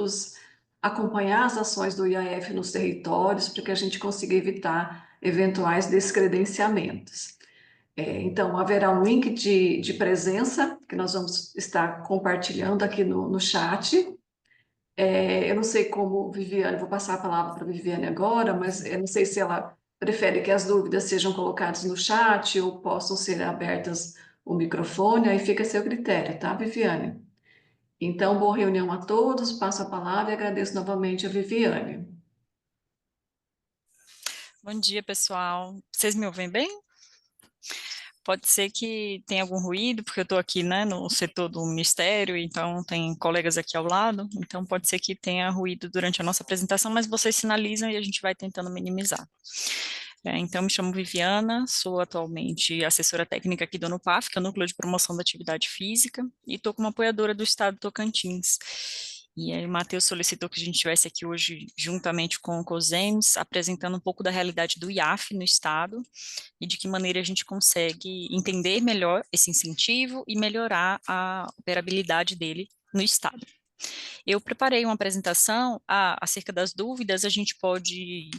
todos acompanhar as ações do IAF nos territórios para que a gente consiga evitar eventuais descredenciamentos. Então, haverá um link de presença que nós vamos estar compartilhando aqui no chat. Eu não sei como, Viviane, vou passar a palavra para a Viviane agora, mas eu não sei se ela prefere que as dúvidas sejam colocadas no chat ou possam ser abertas o microfone, aí fica a seu critério, tá, Viviane? Então, boa reunião a todos, passo a palavra e agradeço novamente a Viviane. Bom dia, pessoal. Vocês me ouvem bem? Pode ser que tenha algum ruído, porque eu estou aqui, né, no setor do Ministério, então tem colegas aqui ao lado, então pode ser que tenha ruído durante a nossa apresentação, mas vocês sinalizam e a gente vai tentando minimizar. Então, me chamo Viviana, sou atualmente assessora técnica aqui do NUPAF, que é o Núcleo de Promoção da Atividade Física, e estou como apoiadora do Estado do Tocantins. E aí o Matheus solicitou que a gente estivesse aqui hoje juntamente com o COSEMS, apresentando um pouco da realidade do IAF no Estado, e de que maneira a gente consegue entender melhor esse incentivo e melhorar a operabilidade dele no Estado. Eu preparei uma apresentação acerca das dúvidas, a gente pode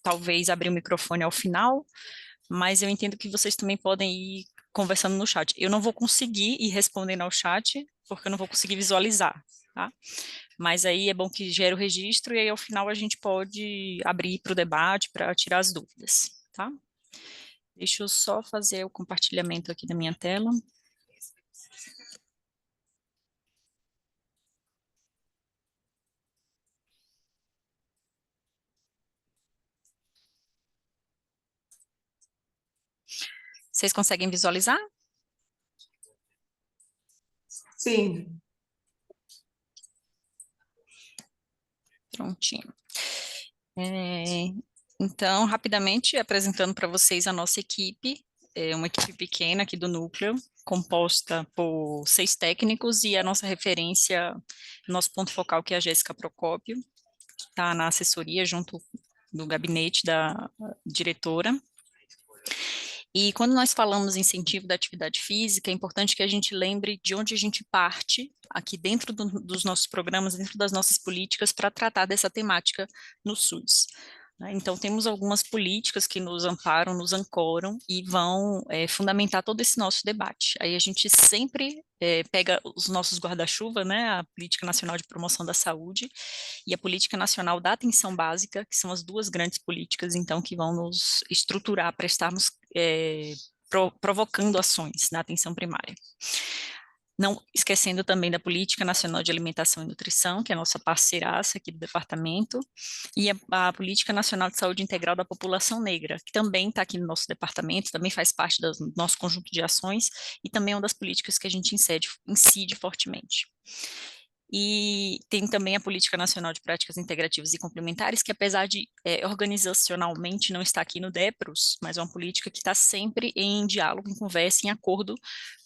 talvez abrir o microfone ao final, mas eu entendo que vocês também podem ir conversando no chat. Eu não vou conseguir ir respondendo ao chat, porque eu não vou conseguir visualizar, tá? Mas aí é bom que gere o registro e aí ao final a gente pode abrir para o debate, para tirar as dúvidas, tá? Deixa eu só fazer o compartilhamento aqui da minha tela. Vocês conseguem visualizar? Sim. Prontinho. Então, rapidamente apresentando para vocês a nossa equipe, uma equipe pequena aqui do núcleo, composta por 6 técnicos e a nossa referência, nosso ponto focal, que é a Jéssica Procópio, que está na assessoria junto do gabinete da diretora. E quando nós falamos em incentivo da atividade física, é importante que a gente lembre de onde a gente parte, aqui dentro dos nossos programas, dentro das nossas políticas, para tratar dessa temática no SUS. Então, temos algumas políticas que nos amparam, nos ancoram e vão fundamentar todo esse nosso debate. Aí a gente sempre pega os nossos guarda-chuva, né, a Política Nacional de Promoção da Saúde e a Política Nacional da Atenção Básica, que são as duas grandes políticas, então, que vão nos estruturar para estarmos provocando ações na atenção primária. Não esquecendo também da Política Nacional de Alimentação e Nutrição, que é a nossa parceiraça aqui do departamento, e a Política Nacional de Saúde Integral da População Negra, que também está aqui no nosso departamento, também faz parte do nosso conjunto de ações, e também é uma das políticas que a gente incide fortemente. E tem também a Política Nacional de Práticas Integrativas e Complementares, que apesar de organizacionalmente não estar aqui no DEPROS, mas é uma política que está sempre em diálogo, em conversa, em acordo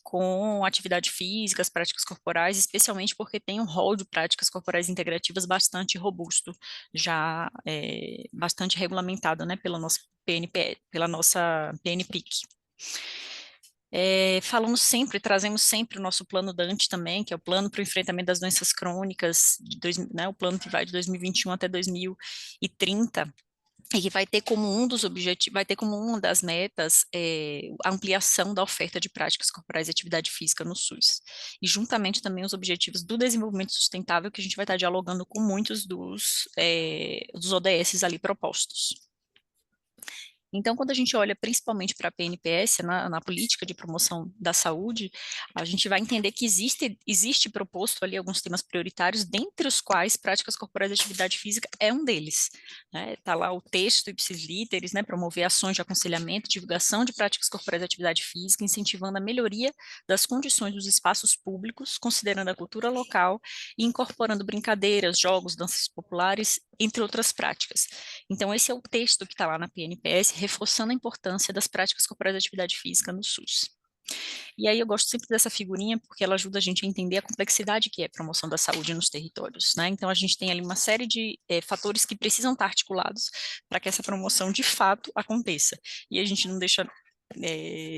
com atividade física, as práticas corporais, especialmente porque tem um rol de práticas corporais integrativas bastante robusto, já bastante regulamentado, né, pela nossa PNP, pela nossa PNPIC. Falamos sempre, trazemos sempre o nosso plano Dante também, que é o plano para o enfrentamento das doenças crônicas, né, o plano que vai de 2021 até 2030, e que vai ter como um dos objetivos, vai ter como uma das metas a ampliação da oferta de práticas corporais e atividade física no SUS. E juntamente também os objetivos do desenvolvimento sustentável, que a gente vai estar dialogando com muitos dos ODS ali propostos. Então, quando a gente olha principalmente para a PNPS, na política de promoção da saúde, a gente vai entender que existe proposto ali alguns temas prioritários, dentre os quais práticas corporais e atividade física é um deles. Está lá o texto ipsis literis, né, promover ações de aconselhamento, divulgação de práticas corporais e atividade física, incentivando a melhoria das condições dos espaços públicos, considerando a cultura local e incorporando brincadeiras, jogos, danças populares, entre outras práticas. Então, esse é o texto que está lá na PNPS, reforçando a importância das práticas corporais de atividade física no SUS. E aí eu gosto sempre dessa figurinha porque ela ajuda a gente a entender a complexidade que é a promoção da saúde nos territórios, né? Então a gente tem ali uma série de fatores que precisam estar articulados para que essa promoção de fato aconteça. E a gente não deixa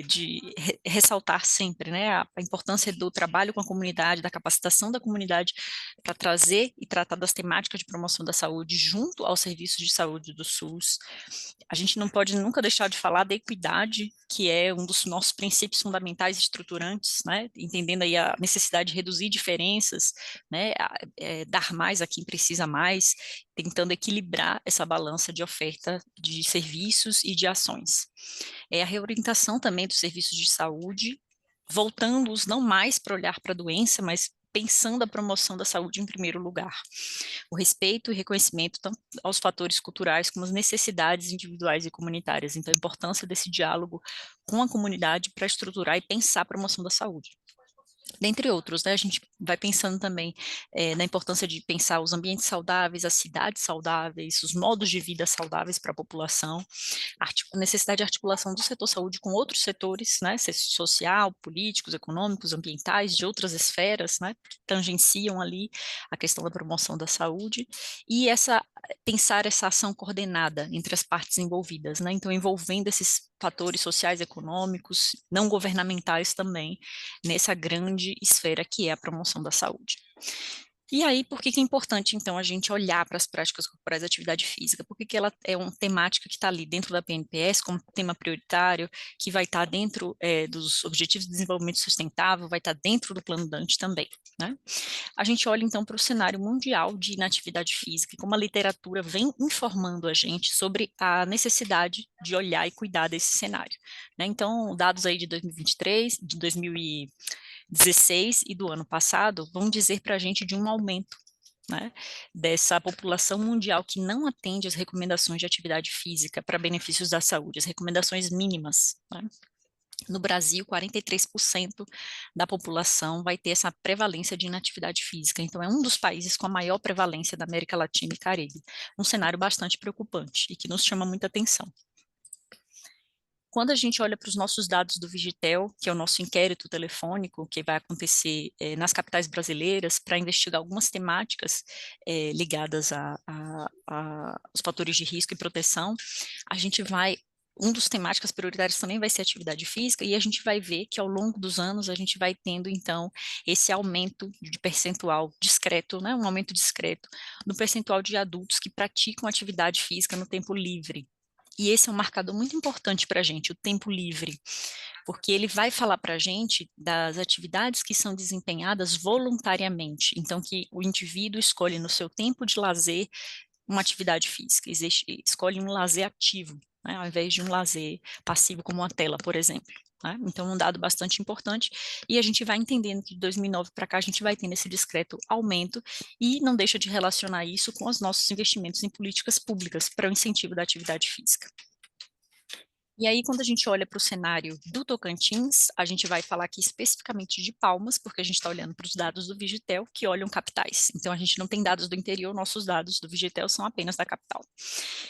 de ressaltar sempre, né, a importância do trabalho com a comunidade, da capacitação da comunidade para trazer e tratar das temáticas de promoção da saúde junto aos serviços de saúde do SUS. A gente não pode nunca deixar de falar da equidade, que é um dos nossos princípios fundamentais estruturantes, né, entendendo aí a necessidade de reduzir diferenças, né, dar mais a quem precisa mais, tentando equilibrar essa balança de oferta de serviços e de ações. É a reorientação também dos serviços de saúde, voltando-os não mais para olhar para a doença, mas pensando a promoção da saúde em primeiro lugar. O respeito e reconhecimento tanto aos fatores culturais como às necessidades individuais e comunitárias. Então, a importância desse diálogo com a comunidade para estruturar e pensar a promoção da saúde. Dentre outros, né, a gente vai pensando também na importância de pensar os ambientes saudáveis, as cidades saudáveis, os modos de vida saudáveis para a população, a necessidade de articulação do setor saúde com outros setores, né, social, políticos, econômicos, ambientais, de outras esferas, né, que tangenciam ali a questão da promoção da saúde, e pensar essa ação coordenada entre as partes envolvidas, né, então envolvendo esses fatores sociais, econômicos, não governamentais também, nessa grande esfera que é a promoção da saúde. E aí, por que que é importante, então, a gente olhar para as práticas corporais de atividade física? Por que que ela é uma temática que está ali dentro da PNPS como tema prioritário, que vai estar dentro dos Objetivos de Desenvolvimento Sustentável, vai estar dentro do Plano Dante também, né? A gente olha, então, para o cenário mundial de inatividade física e como a literatura vem informando a gente sobre a necessidade de olhar e cuidar desse cenário, né? Então, dados aí de 2023, de 2016 e do ano passado vão dizer para a gente de um aumento, né, dessa população mundial que não atende às recomendações de atividade física para benefícios da saúde, as recomendações mínimas, né? No Brasil, 43% da população vai ter essa prevalência de inatividade física. Então, é um dos países com a maior prevalência da América Latina e Caribe. Um cenário bastante preocupante e que nos chama muita atenção. Quando a gente olha para os nossos dados do Vigitel, que é o nosso inquérito telefônico, que vai acontecer nas capitais brasileiras, para investigar algumas temáticas ligadas aos fatores de risco e proteção, a gente vai um dos temáticas prioritárias também vai ser atividade física, e a gente vai ver que ao longo dos anos a gente vai tendo, então, esse aumento de percentual discreto, né, um aumento discreto no percentual de adultos que praticam atividade física no tempo livre. E esse é um marcador muito importante para a gente, o tempo livre, porque ele vai falar para a gente das atividades que são desempenhadas voluntariamente, então que o indivíduo escolhe no seu tempo de lazer uma atividade física, escolhe um lazer ativo, né, ao invés de um lazer passivo como uma tela, por exemplo. Né? Então, um dado bastante importante, e a gente vai entendendo que de 2009 para cá a gente vai tendo esse discreto aumento, e não deixa de relacionar isso com os nossos investimentos em políticas públicas para o incentivo da atividade física. E aí, quando a gente olha para o cenário do Tocantins, a gente vai falar aqui especificamente de Palmas, porque a gente está olhando para os dados do Vigitel, que olham capitais. Então, a gente não tem dados do interior, nossos dados do Vigitel são apenas da capital.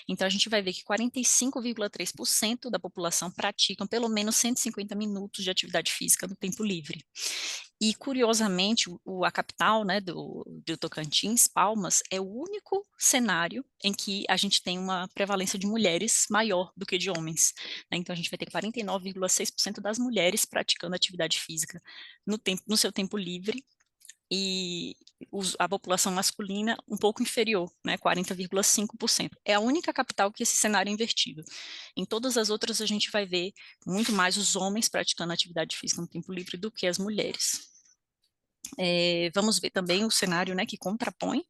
Então, a gente vai ver que 45,3% da população praticam pelo menos 150 minutos de atividade física no tempo livre. E, curiosamente, a capital, né, do Tocantins, Palmas, é o único cenário em que a gente tem uma prevalência de mulheres maior do que de homens. Né? Então, a gente vai ter 49,6% das mulheres praticando atividade física no seu tempo livre, e a população masculina um pouco inferior, né, 40,5%. É a única capital que esse cenário é invertido. Em todas as outras, a gente vai ver muito mais os homens praticando atividade física no tempo livre do que as mulheres. Vamos ver também o cenário, né, que contrapõe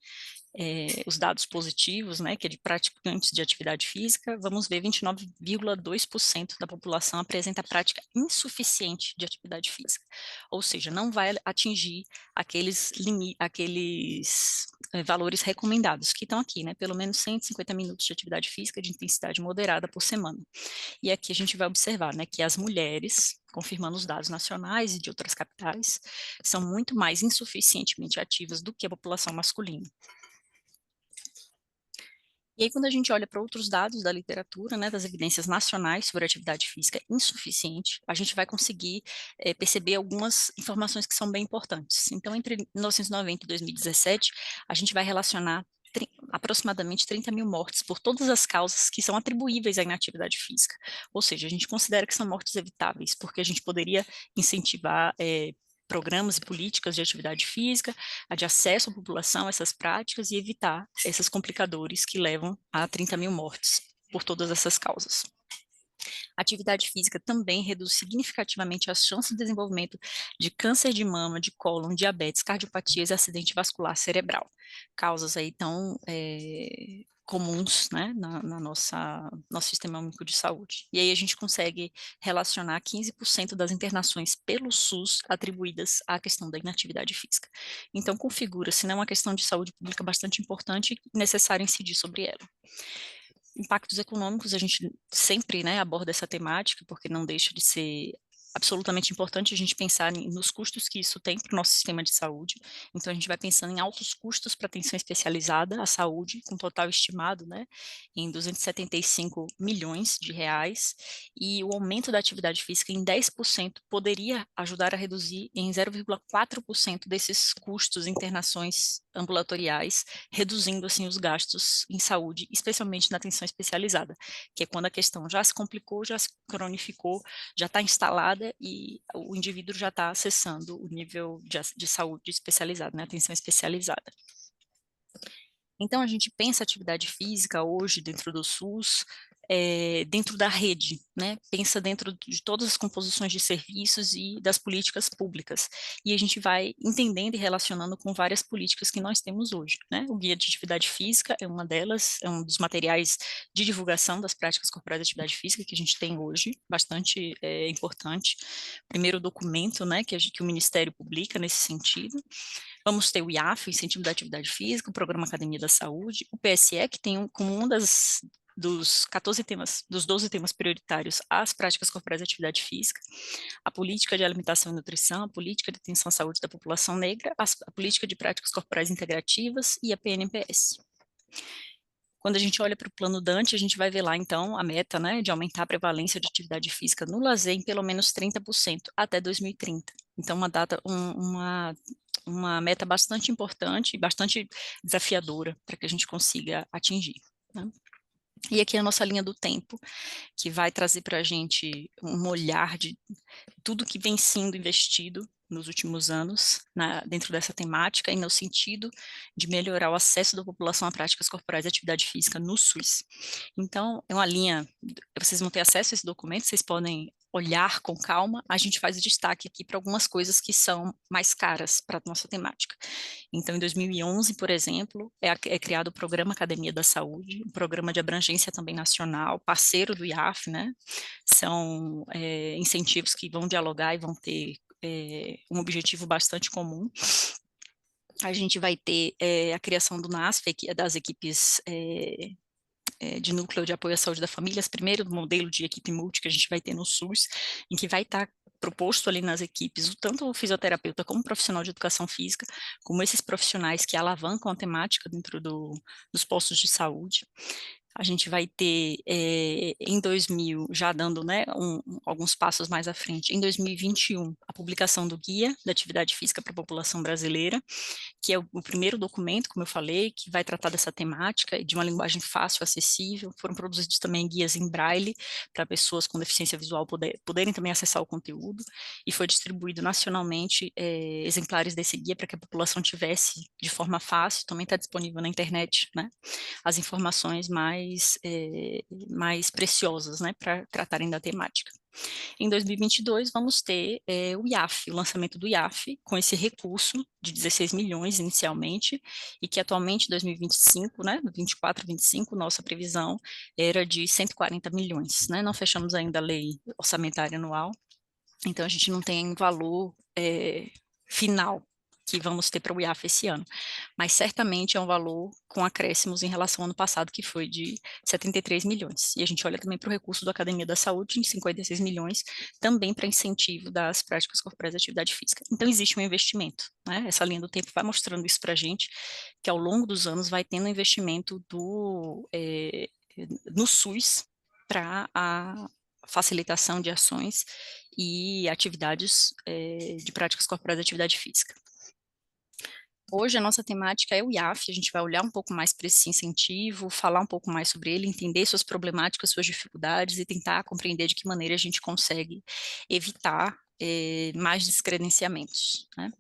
os dados positivos, né, que é de praticantes de atividade física. Vamos ver 29,2% da população apresenta prática insuficiente de atividade física, ou seja, não vai atingir aqueles valores recomendados, que estão aqui, né, pelo menos 150 minutos de atividade física de intensidade moderada por semana. E aqui a gente vai observar, né, que as mulheres, confirmando os dados nacionais e de outras capitais, são muito mais insuficientemente ativas do que a população masculina. E aí, quando a gente olha para outros dados da literatura, né, das evidências nacionais sobre atividade física insuficiente, a gente vai conseguir perceber algumas informações que são bem importantes. Então, entre 1990 e 2017, a gente vai relacionar aproximadamente 30 mil mortes por todas as causas que são atribuíveis à inatividade física. Ou seja, a gente considera que são mortes evitáveis, porque a gente poderia incentivar programas e políticas de atividade física, a de acesso à população a essas práticas e evitar esses complicadores que levam a 30 mil mortes por todas essas causas. A atividade física também reduz significativamente as chances de desenvolvimento de câncer de mama, de cólon, diabetes, cardiopatias e acidente vascular cerebral. Causas aí tão comuns, né, nosso sistema único de saúde. E aí a gente consegue relacionar 15% das internações pelo SUS atribuídas à questão da inatividade física. Então, configura-se, né, uma questão de saúde pública bastante importante e necessário incidir sobre ela. Impactos econômicos, a gente sempre, né, aborda essa temática, porque não deixa de ser absolutamente importante a gente pensar nos custos que isso tem para o nosso sistema de saúde. Então, a gente vai pensando em altos custos para atenção especializada à saúde, com total estimado, né, em 275 milhões de reais, e o aumento da atividade física em 10% poderia ajudar a reduzir em 0,4% desses custos internações ambulatoriais, reduzindo, assim, os gastos em saúde, especialmente na atenção especializada, que é quando a questão já se complicou, já se cronificou, já está instalada e o indivíduo já está acessando o nível de saúde especializado, né, atenção especializada. Então, a gente pensa atividade física hoje dentro do SUS, dentro da rede, né? Pensa dentro de todas as composições de serviços e das políticas públicas. E a gente vai entendendo e relacionando com várias políticas que nós temos hoje, né? O Guia de Atividade Física é uma delas, é um dos materiais de divulgação das práticas corporais de atividade física que a gente tem hoje, bastante importante. Primeiro documento, né, que o Ministério publica nesse sentido. Vamos ter o IAF, o Incentivo da Atividade Física, o Programa Academia da Saúde, o PSE, que tem como dos 14 temas, dos 12 temas prioritários, as práticas corporais de atividade física, a política de alimentação e nutrição, a política de atenção à saúde da população negra, a política de práticas corporais integrativas e a PNPS. Quando a gente olha para o plano Dante, a gente vai ver lá, então, a meta, né, de aumentar a prevalência de atividade física no lazer em pelo menos 30% até 2030. Então, uma meta bastante importante e bastante desafiadora para que a gente consiga atingir, né? E aqui a nossa linha do tempo, que vai trazer para a gente um olhar de tudo que vem sendo investido nos últimos anos dentro dessa temática e no sentido de melhorar o acesso da população a práticas corporais de atividade física no SUS. Então, é uma linha, vocês vão ter acesso a esse documento, vocês podem olhar com calma, a gente faz destaque aqui para algumas coisas que são mais caras para a nossa temática. Então, em 2011, por exemplo, é criado o Programa Academia da Saúde, um programa de abrangência também nacional, parceiro do IAF, né? São incentivos que vão dialogar e vão ter um objetivo bastante comum. A gente vai ter a criação do NASF, das equipes de núcleo de apoio à saúde da família, primeiro modelo de equipe multi que a gente vai ter no SUS, em que vai estar proposto ali nas equipes, tanto o fisioterapeuta como o profissional de educação física, como esses profissionais que alavancam a temática dentro dos postos de saúde. A gente vai ter, em 2000, já dando, né, alguns passos mais à frente, em 2021, a publicação do Guia da Atividade Física para a População Brasileira, que é o primeiro documento, como eu falei, que vai tratar dessa temática de uma linguagem fácil, acessível. Foram produzidos também guias em braille para pessoas com deficiência visual poderem também acessar o conteúdo, e foi distribuído nacionalmente exemplares desse guia para que a população tivesse de forma fácil, também está disponível na internet, né, as informações mais preciosas, né, para tratarem da temática. Em 2022, vamos ter o IAF, o lançamento do IAF, com esse recurso de 16 milhões inicialmente, e que atualmente, em 2025, né, 24, 25, nossa previsão era de 140 milhões, né, não fechamos ainda a lei orçamentária anual, então a gente não tem valor final que vamos ter para o IAF esse ano, mas certamente é um valor com acréscimos em relação ao ano passado, que foi de 73 milhões. E a gente olha também para o recurso da Academia da Saúde, em 56 milhões, também para incentivo das práticas corporais de atividade física. Então, existe um investimento, né? Essa linha do tempo vai mostrando isso para a gente, que ao longo dos anos vai tendo investimento no SUS para a facilitação de ações e atividades de práticas corporais de atividade física. Hoje a nossa temática é o IAF, a gente vai olhar um pouco mais para esse incentivo, falar um pouco mais sobre ele, entender suas problemáticas, suas dificuldades e tentar compreender de que maneira a gente consegue evitar mais descredenciamentos, né?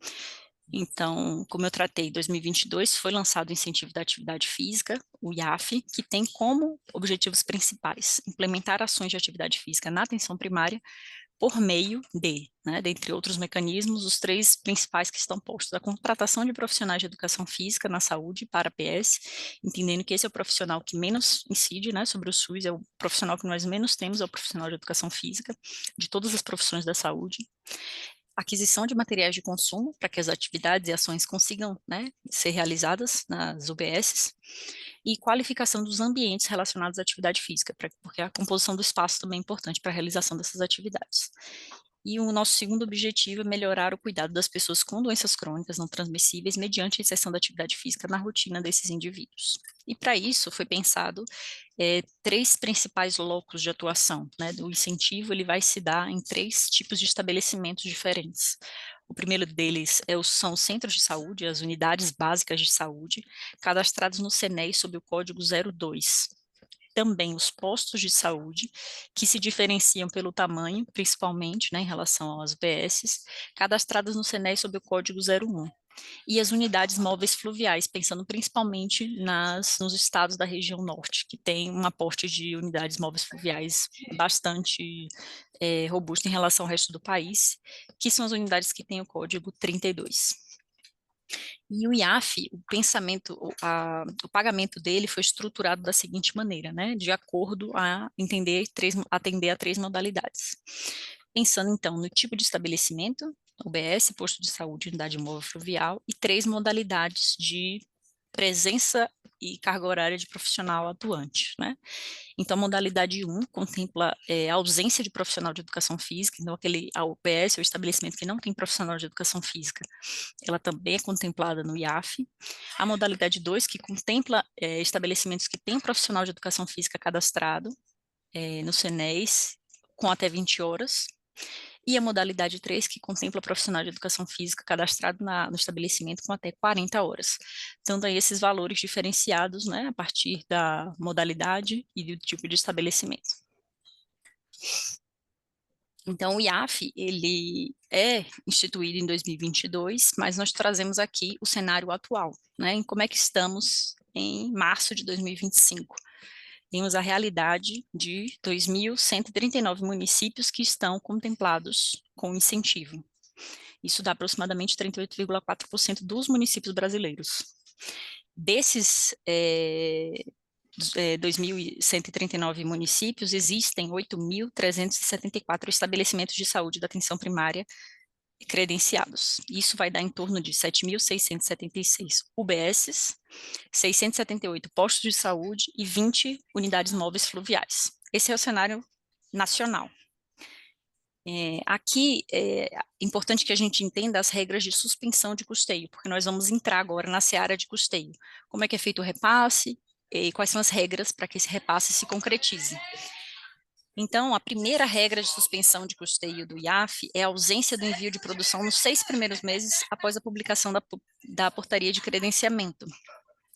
Então, como eu tratei, em 2022 foi lançado o Incentivo da Atividade Física, o IAF, que tem como objetivos principais implementar ações de atividade física na atenção primária por meio de, né, dentre outros mecanismos, os três principais que estão postos: a contratação de profissionais de educação física na saúde para a PS, entendendo que esse é o profissional que menos incide, né, sobre o SUS, é o profissional que nós menos temos, é o profissional de educação física, de todas as profissões da saúde. Aquisição de materiais de consumo para que as atividades e ações consigam, né, ser realizadas nas UBSs, e qualificação dos ambientes relacionados à atividade física, porque a composição do espaço também é importante para a realização dessas atividades. E o nosso segundo objetivo é melhorar o cuidado das pessoas com doenças crônicas não transmissíveis mediante a inserção da atividade física na rotina desses indivíduos. E para isso foi pensado três principais locos de atuação, né? O incentivo ele vai se dar em três tipos de estabelecimentos diferentes. O primeiro deles são os centros de saúde, as unidades básicas de saúde, cadastrados no CNES sob o código 02. Também os postos de saúde, que se diferenciam pelo tamanho, principalmente, né, em relação às UBSs, cadastradas no CNES sob o código 01. E as unidades móveis fluviais, pensando principalmente nos estados da região norte, que tem um aporte de unidades móveis fluviais bastante robusto em relação ao resto do país, que são as unidades que têm o código 32. E o IAF, o pagamento dele foi estruturado da seguinte maneira, né, de acordo a atender a três modalidades. Pensando, então, no tipo de estabelecimento, UBS, posto de saúde, unidade móvel fluvial, e três modalidades de presença e carga horária de profissional atuante, né? Então, a modalidade 1 contempla a ausência de profissional de educação física, então a UPS, o estabelecimento que não tem profissional de educação física, ela também é contemplada no IAF. A modalidade 2, que contempla estabelecimentos que têm profissional de educação física cadastrado no CNES, com até 20 horas. E a modalidade 3, que contempla profissional de educação física cadastrado no estabelecimento com até 40 horas. Então, daí esses valores diferenciados, né, a partir da modalidade e do tipo de estabelecimento. Então, o IAF, ele é instituído em 2022, mas nós trazemos aqui o cenário atual, né, em como é que estamos em março de 2025. Temos a realidade de 2.139 municípios que estão contemplados com incentivo. Isso dá aproximadamente 38,4% dos municípios brasileiros. Desses 2.139 municípios, existem 8.374 estabelecimentos de saúde da atenção primária credenciados. Isso vai dar em torno de 7.676 UBSs, 678 postos de saúde e 20 unidades móveis fluviais. Esse é o cenário nacional. Aqui é importante que a gente entenda as regras de suspensão de custeio, porque nós vamos entrar agora na seara de custeio. Como é que é feito o repasse e quais são as regras para que esse repasse se concretize. Então, a primeira regra de suspensão de custeio do IAF é a ausência do envio de produção nos 6 primeiros meses após a publicação da portaria de credenciamento.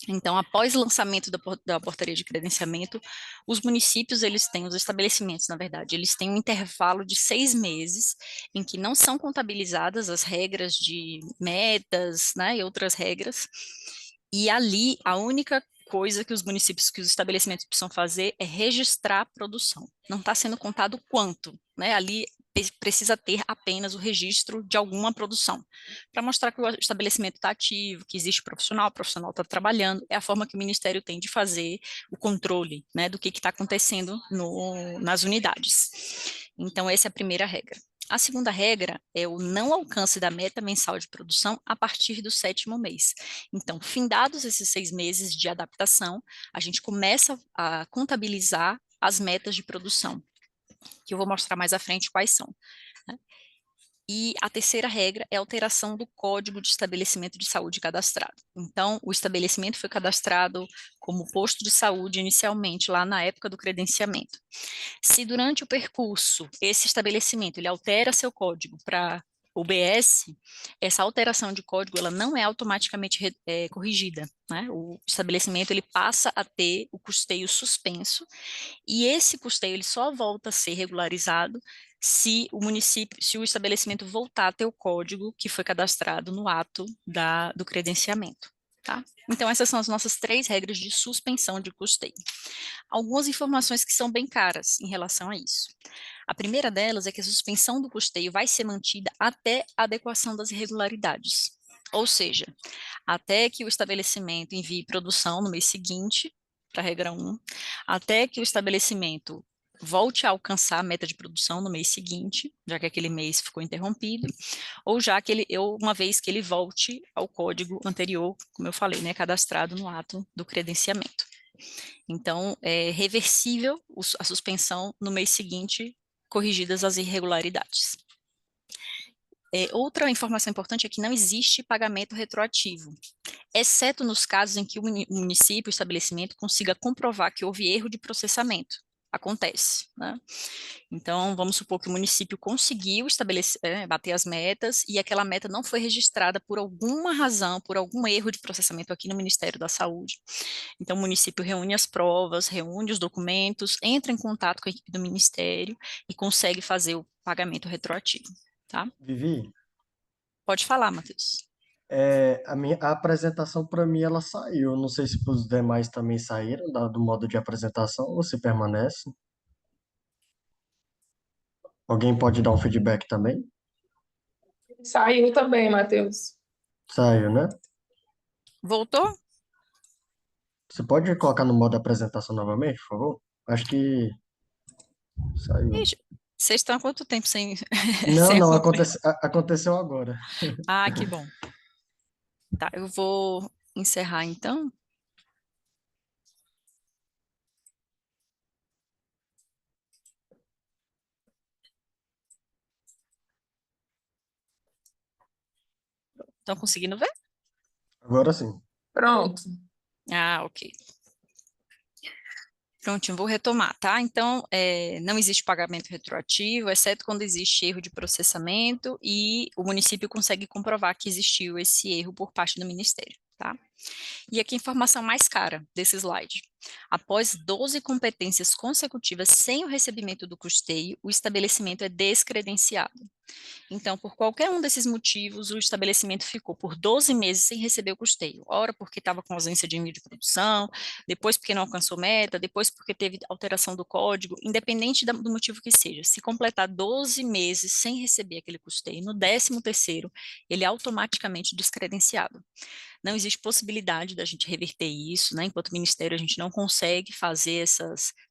Então, após o lançamento da portaria de credenciamento, os municípios, os estabelecimentos, na verdade, eles têm um intervalo de 6 meses em que não são contabilizadas as regras de metas, né, e outras regras, e ali a única coisa que os estabelecimentos precisam fazer é registrar a produção. Não está sendo contado quanto, né, ali precisa ter apenas o registro de alguma produção, para mostrar que o estabelecimento está ativo, que existe o profissional está trabalhando, é a forma que o Ministério tem de fazer o controle, né, do que está acontecendo nas unidades. Então, essa é a primeira regra. A segunda regra é o não alcance da meta mensal de produção a partir do 7º mês. Então, findados esses 6 meses de adaptação, a gente começa a contabilizar as metas de produção, que eu vou mostrar mais à frente quais são. Né? E a terceira regra é a alteração do código de estabelecimento de saúde cadastrado. Então, o estabelecimento foi cadastrado como posto de saúde inicialmente, lá na época do credenciamento. Se durante o percurso esse estabelecimento ele altera seu código para UBS, essa alteração de código ela não é automaticamente corrigida, né? O estabelecimento ele passa a ter o custeio suspenso e esse custeio ele só volta a ser regularizado se o estabelecimento voltar a ter o código que foi cadastrado no ato do credenciamento. Tá? Então, essas são as nossas 3 regras de suspensão de custeio. Algumas informações que são bem caras em relação a isso. A primeira delas é que a suspensão do custeio vai ser mantida até a adequação das irregularidades. Ou seja, até que o estabelecimento envie produção no mês seguinte, para a regra 1, até que o estabelecimento volte a alcançar a meta de produção no mês seguinte, já que aquele mês ficou interrompido, ou uma vez que ele volte ao código anterior, como eu falei, né, cadastrado no ato do credenciamento. Então, é reversível a suspensão no mês seguinte, corrigidas as irregularidades. Outra informação importante é que não existe pagamento retroativo, exceto nos casos em que o município, o estabelecimento, consiga comprovar que houve erro de processamento. Acontece, né? Então, vamos supor que o município conseguiu bater as metas e aquela meta não foi registrada por alguma razão, por algum erro de processamento aqui no Ministério da Saúde. Então, o município reúne as provas, reúne os documentos, entra em contato com a equipe do Ministério e consegue fazer o pagamento retroativo, tá? Vivi, Pode falar, Matheus. a apresentação para mim ela saiu. Não sei se para os demais também saíram do modo de apresentação ou se permanece. Alguém pode dar um feedback também? Saiu também, Matheus. Saiu, né? Voltou? Você pode colocar no modo apresentação novamente, por favor? Acho que saiu. Ixi, vocês estão há quanto tempo sem, Não, sem não, acompanhar? aconteceu agora. Ah, que bom. Tá, eu vou encerrar então. Estão conseguindo ver? Agora sim. Pronto. Ah, ok. Prontinho, vou retomar, tá? Então, não existe pagamento retroativo, exceto quando existe erro de processamento e o município consegue comprovar que existiu esse erro por parte do Ministério, tá? E aqui a informação mais cara desse slide. Após 12 competências consecutivas sem o recebimento do custeio, o estabelecimento é descredenciado. Então, por qualquer um desses motivos, o estabelecimento ficou por 12 meses sem receber o custeio. Ora porque estava com ausência de envio de produção, depois porque não alcançou meta, depois porque teve alteração do código, independente do motivo que seja. Se completar 12 meses sem receber aquele custeio, no 13º, ele é automaticamente descredenciado. Não existe possibilidade da gente reverter isso, né? Enquanto ministério, a gente não consegue fazer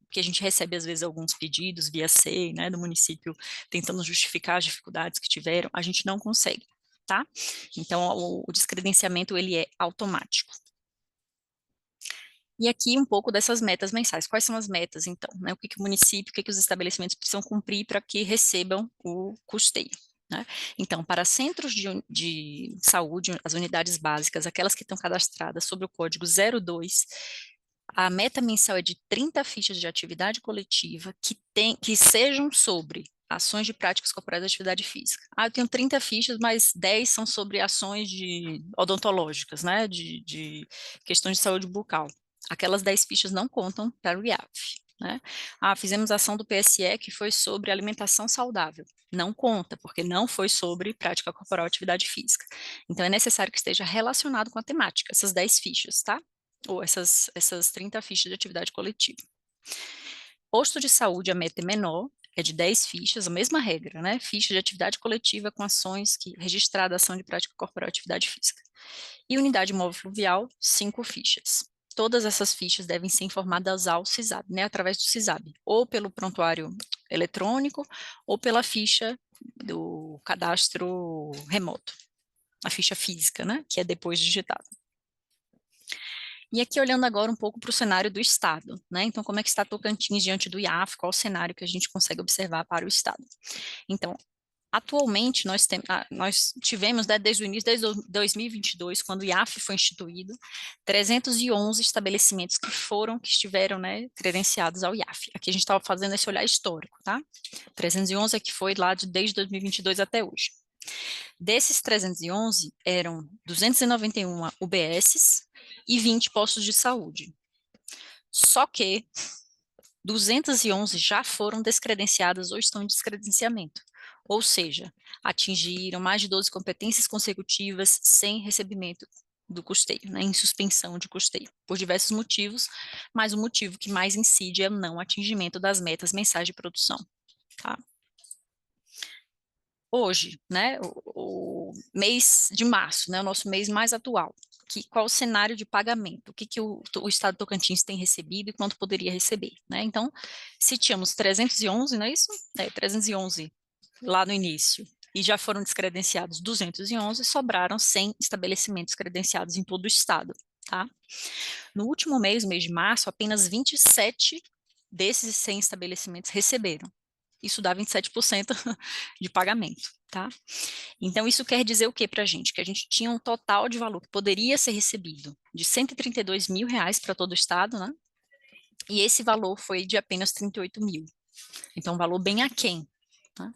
porque a gente recebe, às vezes, alguns pedidos via SEI, né, do município, tentando justificar as dificuldades que tiveram, a gente não consegue, tá? Então, o descredenciamento, ele é automático. E aqui um pouco dessas metas mensais. Quais são as metas, então? Né? O que o município, o que os estabelecimentos precisam cumprir para que recebam o custeio? Né? Então, para centros de saúde, as unidades básicas, aquelas que estão cadastradas sob o código 02, a meta mensal é de 30 fichas de atividade coletiva que sejam sobre ações de práticas corporais de atividade física. Ah, eu tenho 30 fichas, mas 10 são sobre ações odontológicas, né, de questões de saúde bucal. Aquelas 10 fichas não contam para o IAF. Né? Ah, fizemos ação do PSE que foi sobre alimentação saudável. Não conta, porque não foi sobre prática corporal atividade física. Então, é necessário que esteja relacionado com a temática, essas 10 fichas, tá? Ou essas 30 fichas de atividade coletiva. Posto de saúde, a meta é menor, é de 10 fichas, a mesma regra, né? Ficha de atividade coletiva com ações registrada ação de prática corporal atividade física. E unidade móvel fluvial, 5 fichas. Todas essas fichas devem ser informadas ao CISAB, né, através do CISAB, ou pelo prontuário eletrônico, ou pela ficha do cadastro remoto, a ficha física, né, que é depois digitada. E aqui olhando agora um pouco para o cenário do Estado, né? Então, como é que está Tocantins diante do IAF? Qual o cenário que a gente consegue observar para o Estado? Então, atualmente, nós tivemos, né, desde o início, desde 2022, quando o IAF foi instituído, 311 estabelecimentos que estiveram, né, credenciados ao IAF. Aqui a gente estava fazendo esse olhar histórico, tá? 311 é que foi lá desde 2022 até hoje. Desses 311, eram 291 UBSs e 20 postos de saúde. Só que 211 já foram descredenciadas ou estão em descredenciamento. Ou seja, atingiram mais de 12 competências consecutivas sem recebimento do custeio, né, em suspensão de custeio, por diversos motivos, mas o motivo que mais incide é o não atingimento das metas mensais de produção. Tá? Hoje, né, o mês de março, né, o nosso mês mais atual, qual o cenário de pagamento, o que o Estado do Tocantins tem recebido e quanto poderia receber, né? Então, se tínhamos 311, não é isso? 311 lá no início, e já foram descredenciados 211, sobraram 100 estabelecimentos credenciados em todo o Estado, tá? No último mês, mês de março, apenas 27 desses 100 estabelecimentos receberam. Isso dá 27% de pagamento, tá? Então, isso quer dizer o que para a gente? Que a gente tinha um total de valor que poderia ser recebido de R$ 132 mil para todo o Estado, né? E esse valor foi de apenas 38 mil. Então, um valor bem aquém, tá?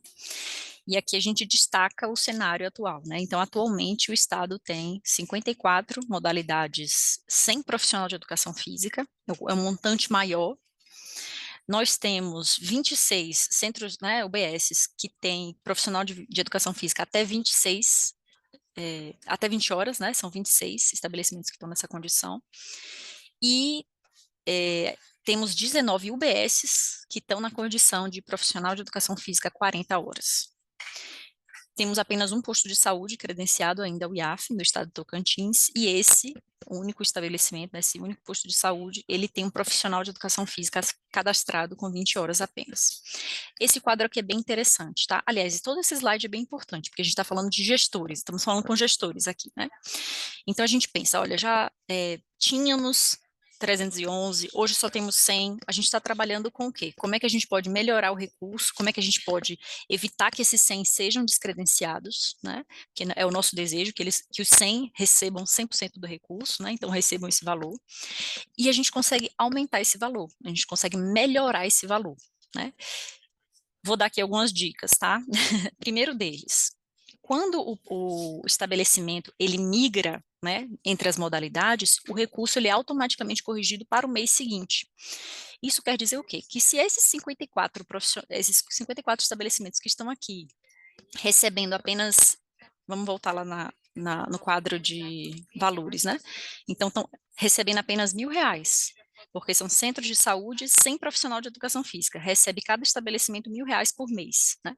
E aqui a gente destaca o cenário atual, né? Então, atualmente, o Estado tem 54 modalidades sem profissional de educação física, é um montante maior. Nós temos 26 centros, né, UBSs, que tem profissional de educação física até 26, até 20 horas, né, são 26 estabelecimentos que estão nessa condição. E temos 19 UBSs que estão na condição de profissional de educação física 40 horas. Temos apenas um posto de saúde credenciado ainda ao IAF, no estado de Tocantins, e esse único estabelecimento, esse único posto de saúde, ele tem um profissional de educação física cadastrado com 20 horas apenas. Esse quadro aqui é bem interessante, tá? Aliás, todo esse slide é bem importante, porque a gente está falando de gestores, estamos falando com gestores aqui, né? Então, a gente pensa, olha, já tínhamos 311, hoje só temos 100, a gente está trabalhando com o quê? Como é que a gente pode melhorar o recurso, como é que a gente pode evitar que esses 100 sejam descredenciados, né? Que é o nosso desejo, que os 100 recebam 100% do recurso, né? Então recebam esse valor, e a gente consegue aumentar esse valor, a gente consegue melhorar esse valor, né? Vou dar aqui algumas dicas, tá? Primeiro deles, quando o estabelecimento ele migra, né, entre as modalidades, o recurso ele é automaticamente corrigido para o mês seguinte. Isso quer dizer o quê? Que se esses 54 estabelecimentos que estão aqui recebendo apenas, vamos voltar lá no quadro de valores, né? Então, estão recebendo apenas R$ 1.000, porque são centros de saúde sem profissional de educação física, recebe cada estabelecimento R$ 1.000 por mês, né?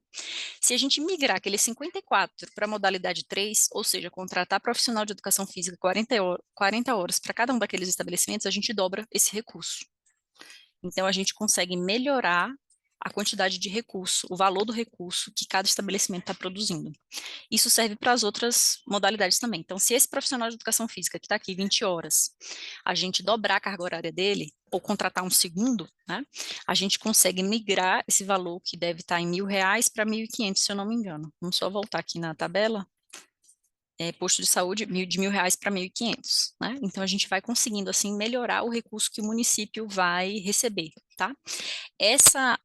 Se a gente migrar aqueles 54 para a modalidade 3, ou seja, contratar profissional de educação física 40 horas para cada um daqueles estabelecimentos, a gente dobra esse recurso. Então, a gente consegue melhorar a quantidade de recurso, o valor do recurso que cada estabelecimento está produzindo. Isso serve para as outras modalidades também. Então, se esse profissional de educação física que está aqui 20 horas, a gente dobrar a carga horária dele, ou contratar um segundo, né, a gente consegue migrar esse valor que deve estar em R$ 1.000 para 1.500, se eu não me engano. Vamos só voltar aqui na tabela. Posto de saúde de R$ 1.000 para 1.500, né? Então, a gente vai conseguindo, assim, melhorar o recurso que o município vai receber, tá? Essa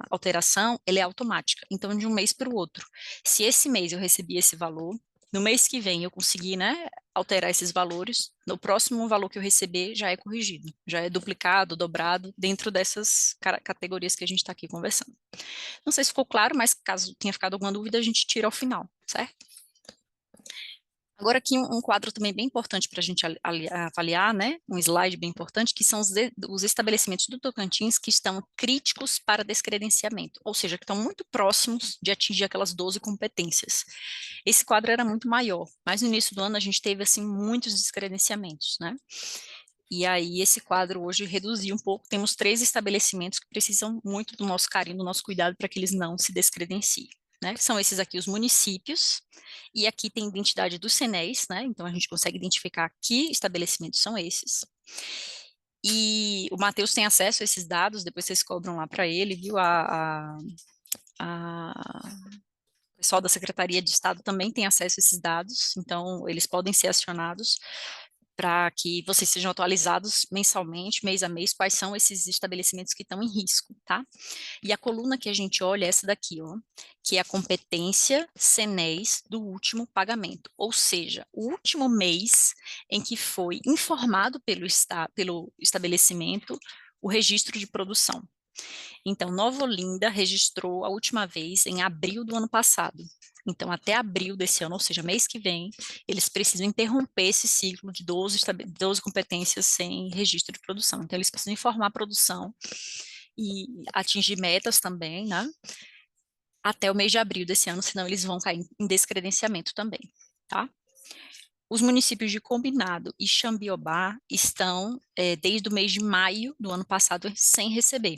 alteração, ela é automática, então, de um mês para o outro. Se esse mês eu recebi esse valor, no mês que vem eu consegui, né, alterar esses valores, no próximo valor que eu receber já é corrigido, já é duplicado, dobrado, dentro dessas categorias que a gente está aqui conversando. Não sei se ficou claro, mas caso tenha ficado alguma dúvida, a gente tira ao final, certo? Agora aqui um quadro também bem importante para a gente avaliar, né, um slide bem importante, que são os estabelecimentos do Tocantins que estão críticos para descredenciamento, ou seja, que estão muito próximos de atingir aquelas 12 competências. Esse quadro era muito maior, mas no início do ano a gente teve, assim, muitos descredenciamentos, né? E aí esse quadro hoje reduziu um pouco, temos 3 estabelecimentos que precisam muito do nosso carinho, do nosso cuidado para que eles não se descredenciem. Né? São esses aqui os municípios, e aqui tem identidade dos CNEs, né? Então a gente consegue identificar que estabelecimentos são esses. E o Matheus tem acesso a esses dados, depois vocês cobram lá para ele, viu? O pessoal da Secretaria de Estado também tem acesso a esses dados, então eles podem ser acionados para que vocês sejam atualizados mensalmente, mês a mês, quais são esses estabelecimentos que estão em risco, tá? E a coluna que a gente olha é essa daqui, ó, que é a competência CNES do último pagamento, ou seja, o último mês em que foi informado pelo estabelecimento o registro de produção. Então, Nova Olinda registrou a última vez em abril do ano passado. Então, até abril desse ano, ou seja, mês que vem, eles precisam interromper esse ciclo de 12 competências sem registro de produção. Então, eles precisam informar a produção e atingir metas também, né? Até o mês de abril desse ano, senão eles vão cair em descredenciamento também, tá? Os municípios de Combinado e Xambiobá estão, desde o mês de maio do ano passado, sem receber.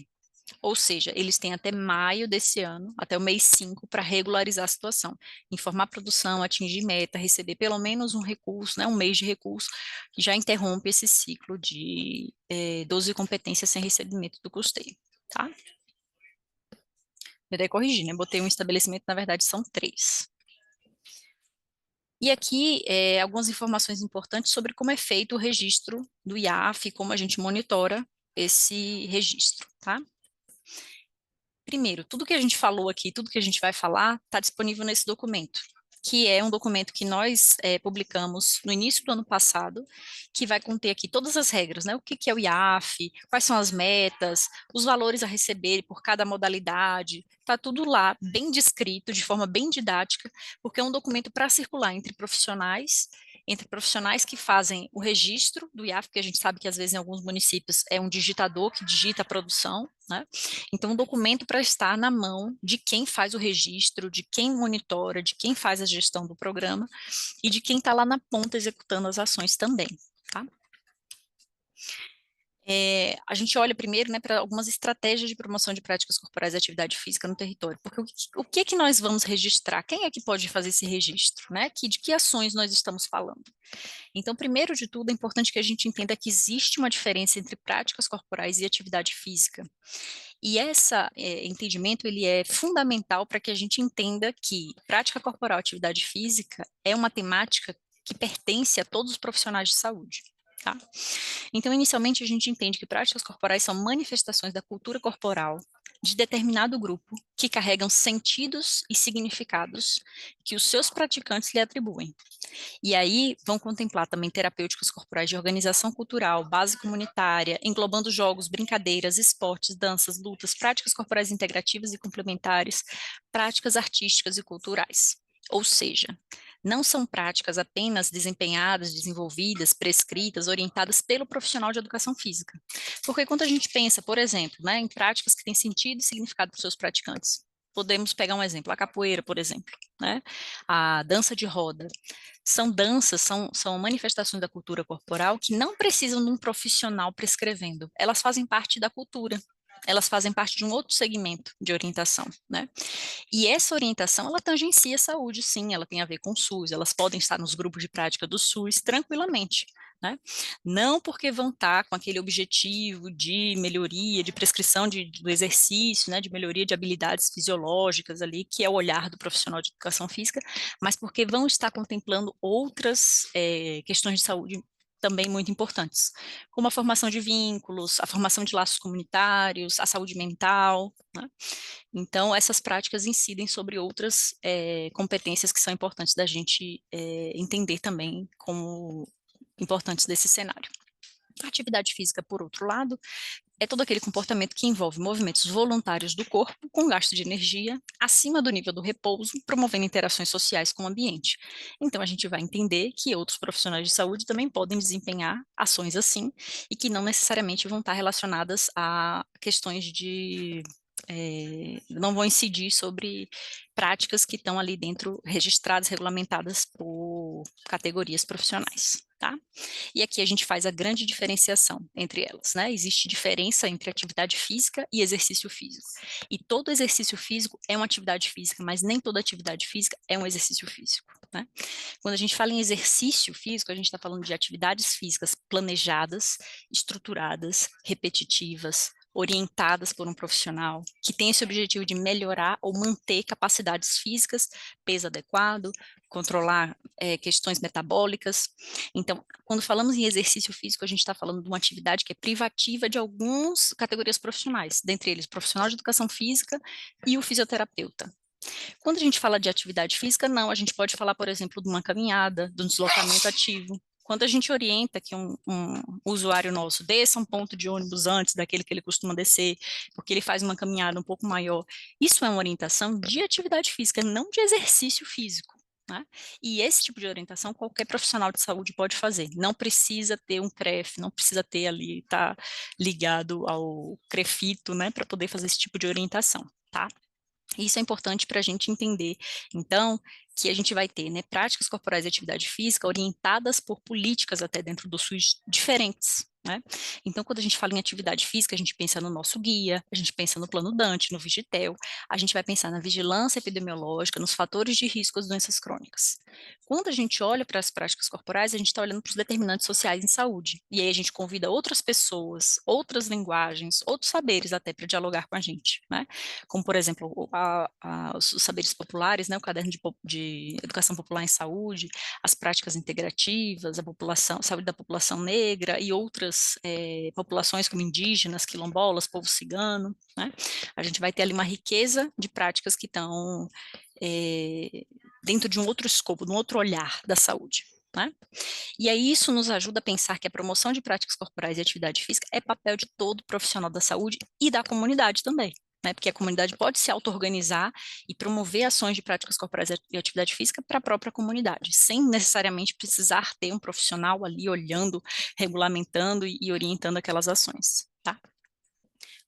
Ou seja, eles têm até maio desse ano, até o mês 5, para regularizar a situação. Informar a produção, atingir meta, receber pelo menos um recurso, né, um mês de recurso, que já interrompe esse ciclo de 12 competências sem recebimento do custeio, tá? Eu até corrigi, né? Botei um estabelecimento, na verdade são 3. E aqui, algumas informações importantes sobre como é feito o registro do IAF, como a gente monitora esse registro, tá? Primeiro, tudo que a gente falou aqui, tudo que a gente vai falar, está disponível nesse documento, que é um documento que nós publicamos no início do ano passado, que vai conter aqui todas as regras, né? O que é o IAF, quais são as metas, os valores a receber por cada modalidade, está tudo lá, bem descrito, de forma bem didática, porque é um documento para circular entre profissionais que fazem o registro do IAF, porque a gente sabe que às vezes em alguns municípios é um digitador que digita a produção, né? Então, um documento para estar na mão de quem faz o registro, de quem monitora, de quem faz a gestão do programa e de quem está lá na ponta executando as ações também, tá? A gente olha primeiro, né, para algumas estratégias de promoção de práticas corporais e atividade física no território, porque o que que nós vamos registrar? Quem é que pode fazer esse registro, né? De que ações nós estamos falando? Então, primeiro de tudo, é importante que a gente entenda que existe uma diferença entre práticas corporais e atividade física. E esse entendimento, ele é fundamental para que a gente entenda que prática corporal, atividade física, é uma temática que pertence a todos os profissionais de saúde, tá? Então, inicialmente, a gente entende que práticas corporais são manifestações da cultura corporal de determinado grupo que carregam sentidos e significados que os seus praticantes lhe atribuem. E aí vão contemplar também terapêuticas corporais de organização cultural, base comunitária, englobando jogos, brincadeiras, esportes, danças, lutas, práticas corporais integrativas e complementares, práticas artísticas e culturais. Ou seja, não são práticas apenas desempenhadas, desenvolvidas, prescritas, orientadas pelo profissional de educação física. Porque quando a gente pensa, por exemplo, né, em práticas que têm sentido e significado para os seus praticantes, podemos pegar um exemplo, a capoeira, por exemplo, né, a dança de roda. São danças, são manifestações da cultura corporal que não precisam de um profissional prescrevendo, elas fazem parte da cultura. Elas fazem parte de um outro segmento de orientação, né? E essa orientação, ela tangencia a saúde, sim, ela tem a ver com o SUS, elas podem estar nos grupos de prática do SUS tranquilamente, né? Não porque vão estar com aquele objetivo de melhoria, de prescrição do exercício, né, de melhoria de habilidades fisiológicas ali, que é o olhar do profissional de educação física, mas porque vão estar contemplando outras questões de saúde também muito importantes, como a formação de vínculos, a formação de laços comunitários, a saúde mental, né? Então, essas práticas incidem sobre outras competências que são importantes da gente entender também como importantes desse cenário. A atividade física, por outro lado, é todo aquele comportamento que envolve movimentos voluntários do corpo com gasto de energia acima do nível do repouso, promovendo interações sociais com o ambiente. Então, a gente vai entender que outros profissionais de saúde também podem desempenhar ações assim e que não necessariamente vão estar relacionadas a questões de não vão incidir sobre práticas que estão ali dentro, registradas, regulamentadas por categorias profissionais, tá? E aqui a gente faz a grande diferenciação entre elas, né? Existe diferença entre atividade física e exercício físico. E todo exercício físico é uma atividade física, mas nem toda atividade física é um exercício físico, né? Quando a gente fala em exercício físico, a gente está falando de atividades físicas planejadas, estruturadas, repetitivas, orientadas por um profissional, que tem esse objetivo de melhorar ou manter capacidades físicas, peso adequado, controlar questões metabólicas. Então, quando falamos em exercício físico, a gente está falando de uma atividade que é privativa de algumas categorias profissionais, dentre eles o profissional de educação física e o fisioterapeuta. Quando a gente fala de atividade física, não, a gente pode falar, por exemplo, de uma caminhada, de um deslocamento ativo. Quando a gente orienta que um usuário nosso desça um ponto de ônibus antes daquele que ele costuma descer, porque ele faz uma caminhada um pouco maior, isso é uma orientação de atividade física, não de exercício físico. Né? E esse tipo de orientação qualquer profissional de saúde pode fazer. Não precisa ter um CREF, não precisa ter ali, estar ligado ao CREFITO, né, para poder fazer esse tipo de orientação, tá? Isso é importante para a gente entender, então, que a gente vai ter, né, práticas corporais de atividade física orientadas por políticas até dentro do SUS diferentes, né? Então, quando a gente fala em atividade física, a gente pensa no nosso guia, a gente pensa no plano Dante, no Vigitel, a gente vai pensar na vigilância epidemiológica, nos fatores de risco às doenças crônicas. Quando a gente olha para as práticas corporais, a gente está olhando para os determinantes sociais em saúde, e aí a gente convida outras pessoas, outras linguagens, outros saberes até para dialogar com a gente, né? Como, por exemplo, os saberes populares, né, o caderno de educação popular em saúde, as práticas integrativas, a saúde da população negra e outras populações como indígenas, quilombolas, povo cigano, né? A gente vai ter ali uma riqueza de práticas que estão dentro de um outro escopo, de um outro olhar da saúde. Né? E aí isso nos ajuda a pensar que a promoção de práticas corporais e atividade física é papel de todo profissional da saúde e da comunidade também. Né, porque a comunidade pode se auto-organizar e promover ações de práticas corporais e atividade física para a própria comunidade, sem necessariamente precisar ter um profissional ali olhando, regulamentando e orientando aquelas ações, tá?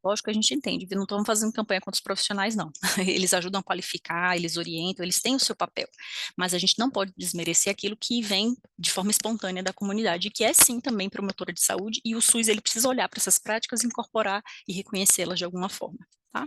Lógico que a gente entende, não estamos fazendo campanha contra os profissionais, não. Eles ajudam a qualificar, eles orientam, eles têm o seu papel, mas a gente não pode desmerecer aquilo que vem de forma espontânea da comunidade, que é sim também promotora de saúde, e o SUS ele precisa olhar para essas práticas, incorporar e reconhecê-las de alguma forma, tá?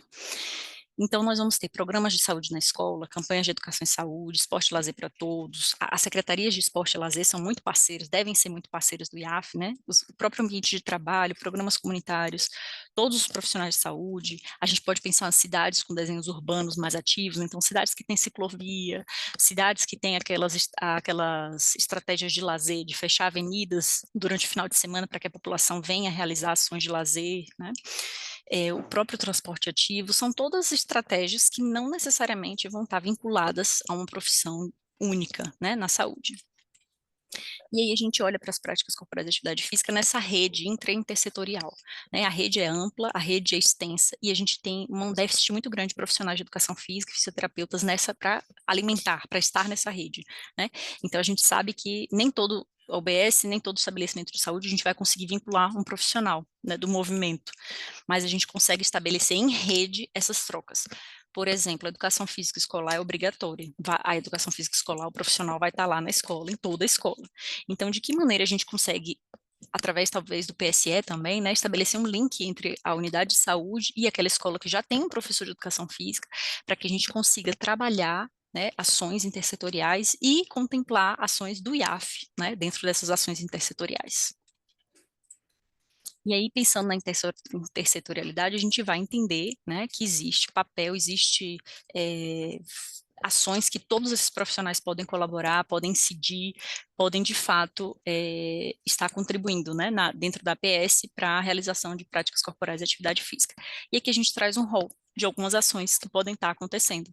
Então, nós vamos ter programas de saúde na escola, campanhas de educação em saúde, esporte e lazer para todos. As secretarias de esporte e lazer são muito parceiras, devem ser muito parceiras do IAF, né? O próprio ambiente de trabalho, programas comunitários, todos os profissionais de saúde. A gente pode pensar em cidades com desenhos urbanos mais ativos, então cidades que têm ciclovia, cidades que têm aquelas estratégias de lazer, de fechar avenidas durante o final de semana para que a população venha realizar ações de lazer, né? O próprio transporte ativo, são todas estratégias que não necessariamente vão estar vinculadas a uma profissão única, né, na saúde. E aí a gente olha para as práticas corporais de atividade física nessa rede intersetorial, né? A rede é ampla, a rede é extensa, e a gente tem um déficit muito grande de profissionais de educação física, fisioterapeutas nessa para alimentar, para estar nessa rede, né? Então a gente sabe que nem todo OBS, nem todo estabelecimento de saúde a gente vai conseguir vincular um profissional, né, do movimento, mas a gente consegue estabelecer em rede essas trocas. Por exemplo, a educação física escolar é obrigatória. A educação física escolar, o profissional vai estar lá na escola, em toda a escola. Então, de que maneira a gente consegue, através talvez do PSE também, né, estabelecer um link entre a unidade de saúde e aquela escola que já tem um professor de educação física, para que a gente consiga trabalhar, né, ações intersetoriais e contemplar ações do IAF, né, dentro dessas ações intersetoriais. E aí, pensando na intersetorialidade, a gente vai entender, né, que existe papel, existe ações que todos esses profissionais podem colaborar, podem incidir, podem, de fato, estar contribuindo, né, dentro da APS para a realização de práticas corporais de atividade física. E aqui a gente traz um rol de algumas ações que podem estar acontecendo,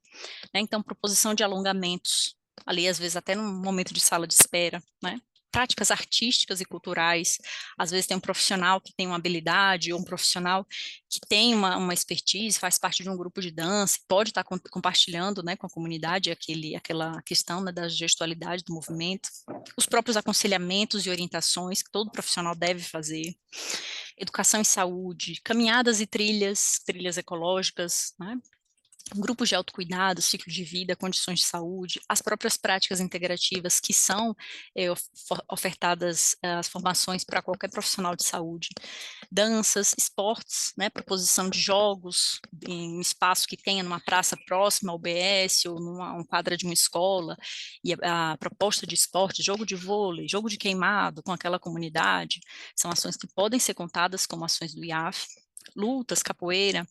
né? Então, proposição de alongamentos, ali às vezes até num momento de sala de espera, né? Práticas artísticas e culturais, às vezes tem um profissional que tem uma habilidade, ou um profissional que tem uma expertise, faz parte de um grupo de dança, pode estar compartilhando, né, com a comunidade aquela questão, né, da gestualidade do movimento, os próprios aconselhamentos e orientações que todo profissional deve fazer, educação em saúde, caminhadas e trilhas ecológicas, né? Grupos de autocuidado, ciclo de vida, condições de saúde, as próprias práticas integrativas que são ofertadas as formações para qualquer profissional de saúde, danças, esportes, né, proposição de jogos em um espaço que tenha numa praça próxima ao UBS ou numa quadra de uma escola, e a proposta de esporte, jogo de vôlei, jogo de queimado com aquela comunidade, são ações que podem ser contadas como ações do IAF. lutas, capoeira.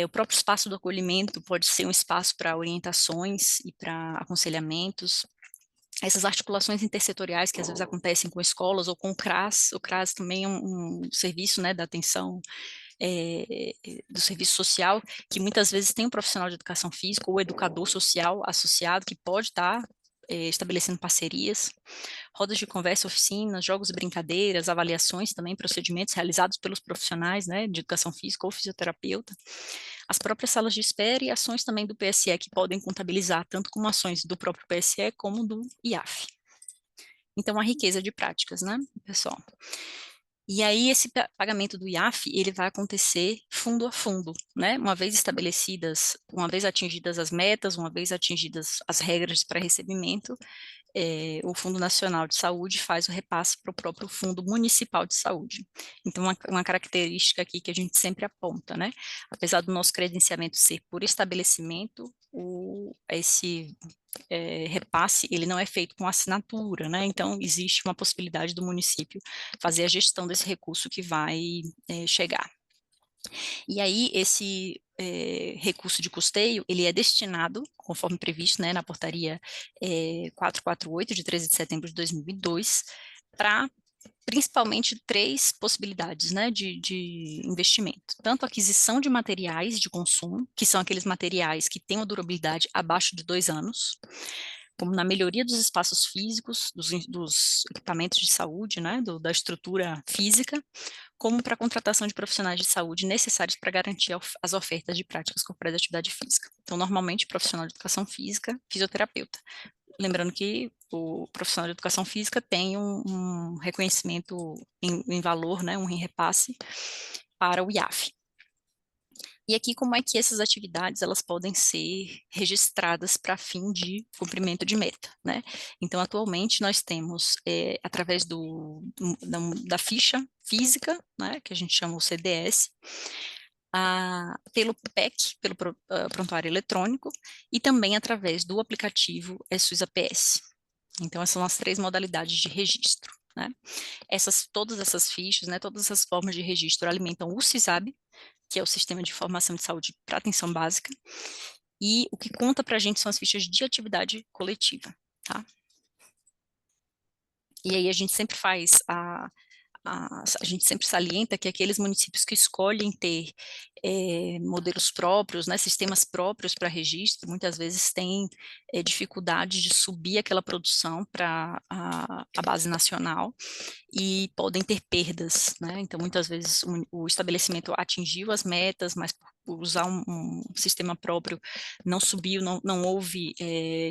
O próprio espaço do acolhimento pode ser um espaço para orientações e para aconselhamentos. Essas articulações intersetoriais que às vezes acontecem com escolas ou com o CRAS também é um serviço, né, da atenção do serviço social, que muitas vezes tem um profissional de educação física ou educador social associado, que pode estar estabelecendo parcerias, rodas de conversa, oficinas, jogos e brincadeiras, avaliações também, procedimentos realizados pelos profissionais, né, de educação física ou fisioterapeuta, as próprias salas de espera e ações também do PSE que podem contabilizar tanto como ações do próprio PSE como do IAF. Então, a riqueza de práticas, né, pessoal? E aí, esse pagamento do IAF, ele vai acontecer fundo a fundo, né? Uma vez atingidas as metas, uma vez atingidas as regras para recebimento, o Fundo Nacional de Saúde faz o repasse para o próprio Fundo Municipal de Saúde. Então, uma característica aqui que a gente sempre aponta, né? Apesar do nosso credenciamento ser por estabelecimento, esse repasse, ele não é feito com assinatura, né? Então, existe uma possibilidade do município fazer a gestão desse recurso que vai chegar. E aí, esse recurso de custeio, ele é destinado, conforme previsto, né, na portaria 448, de 13 de setembro de 2002, para principalmente 3 possibilidades, né, de investimento. Tanto a aquisição de materiais de consumo, que são aqueles materiais que têm uma durabilidade abaixo de 2 anos, como na melhoria dos espaços físicos, dos equipamentos de saúde, né, da estrutura física, como para a contratação de profissionais de saúde necessários para garantir as ofertas de práticas corporais de atividade física. Então, normalmente, profissional de educação física, fisioterapeuta. Lembrando que o profissional de educação física tem um reconhecimento em valor, né, um repasse para o IAF. E aqui, como é que essas atividades elas podem ser registradas para fim de cumprimento de meta, né? Então, atualmente, nós temos, através da ficha física, né, que a gente chama o CDS, pelo PEC, pelo prontuário eletrônico, e também através do aplicativo SUS APS. Então, essas são as 3 modalidades de registro, né? Todas essas fichas, né, todas essas formas de registro alimentam o SISAB, que é o Sistema de Informação de Saúde para Atenção Básica, e o que conta para a gente são as fichas de atividade coletiva, tá? E aí a gente sempre faz a gente sempre salienta que aqueles municípios que escolhem ter modelos próprios, né, sistemas próprios para registro, muitas vezes têm dificuldade de subir aquela produção para a base nacional e podem ter perdas, né? Então, muitas vezes o estabelecimento atingiu as metas, mas por usar um sistema próprio não subiu, não houve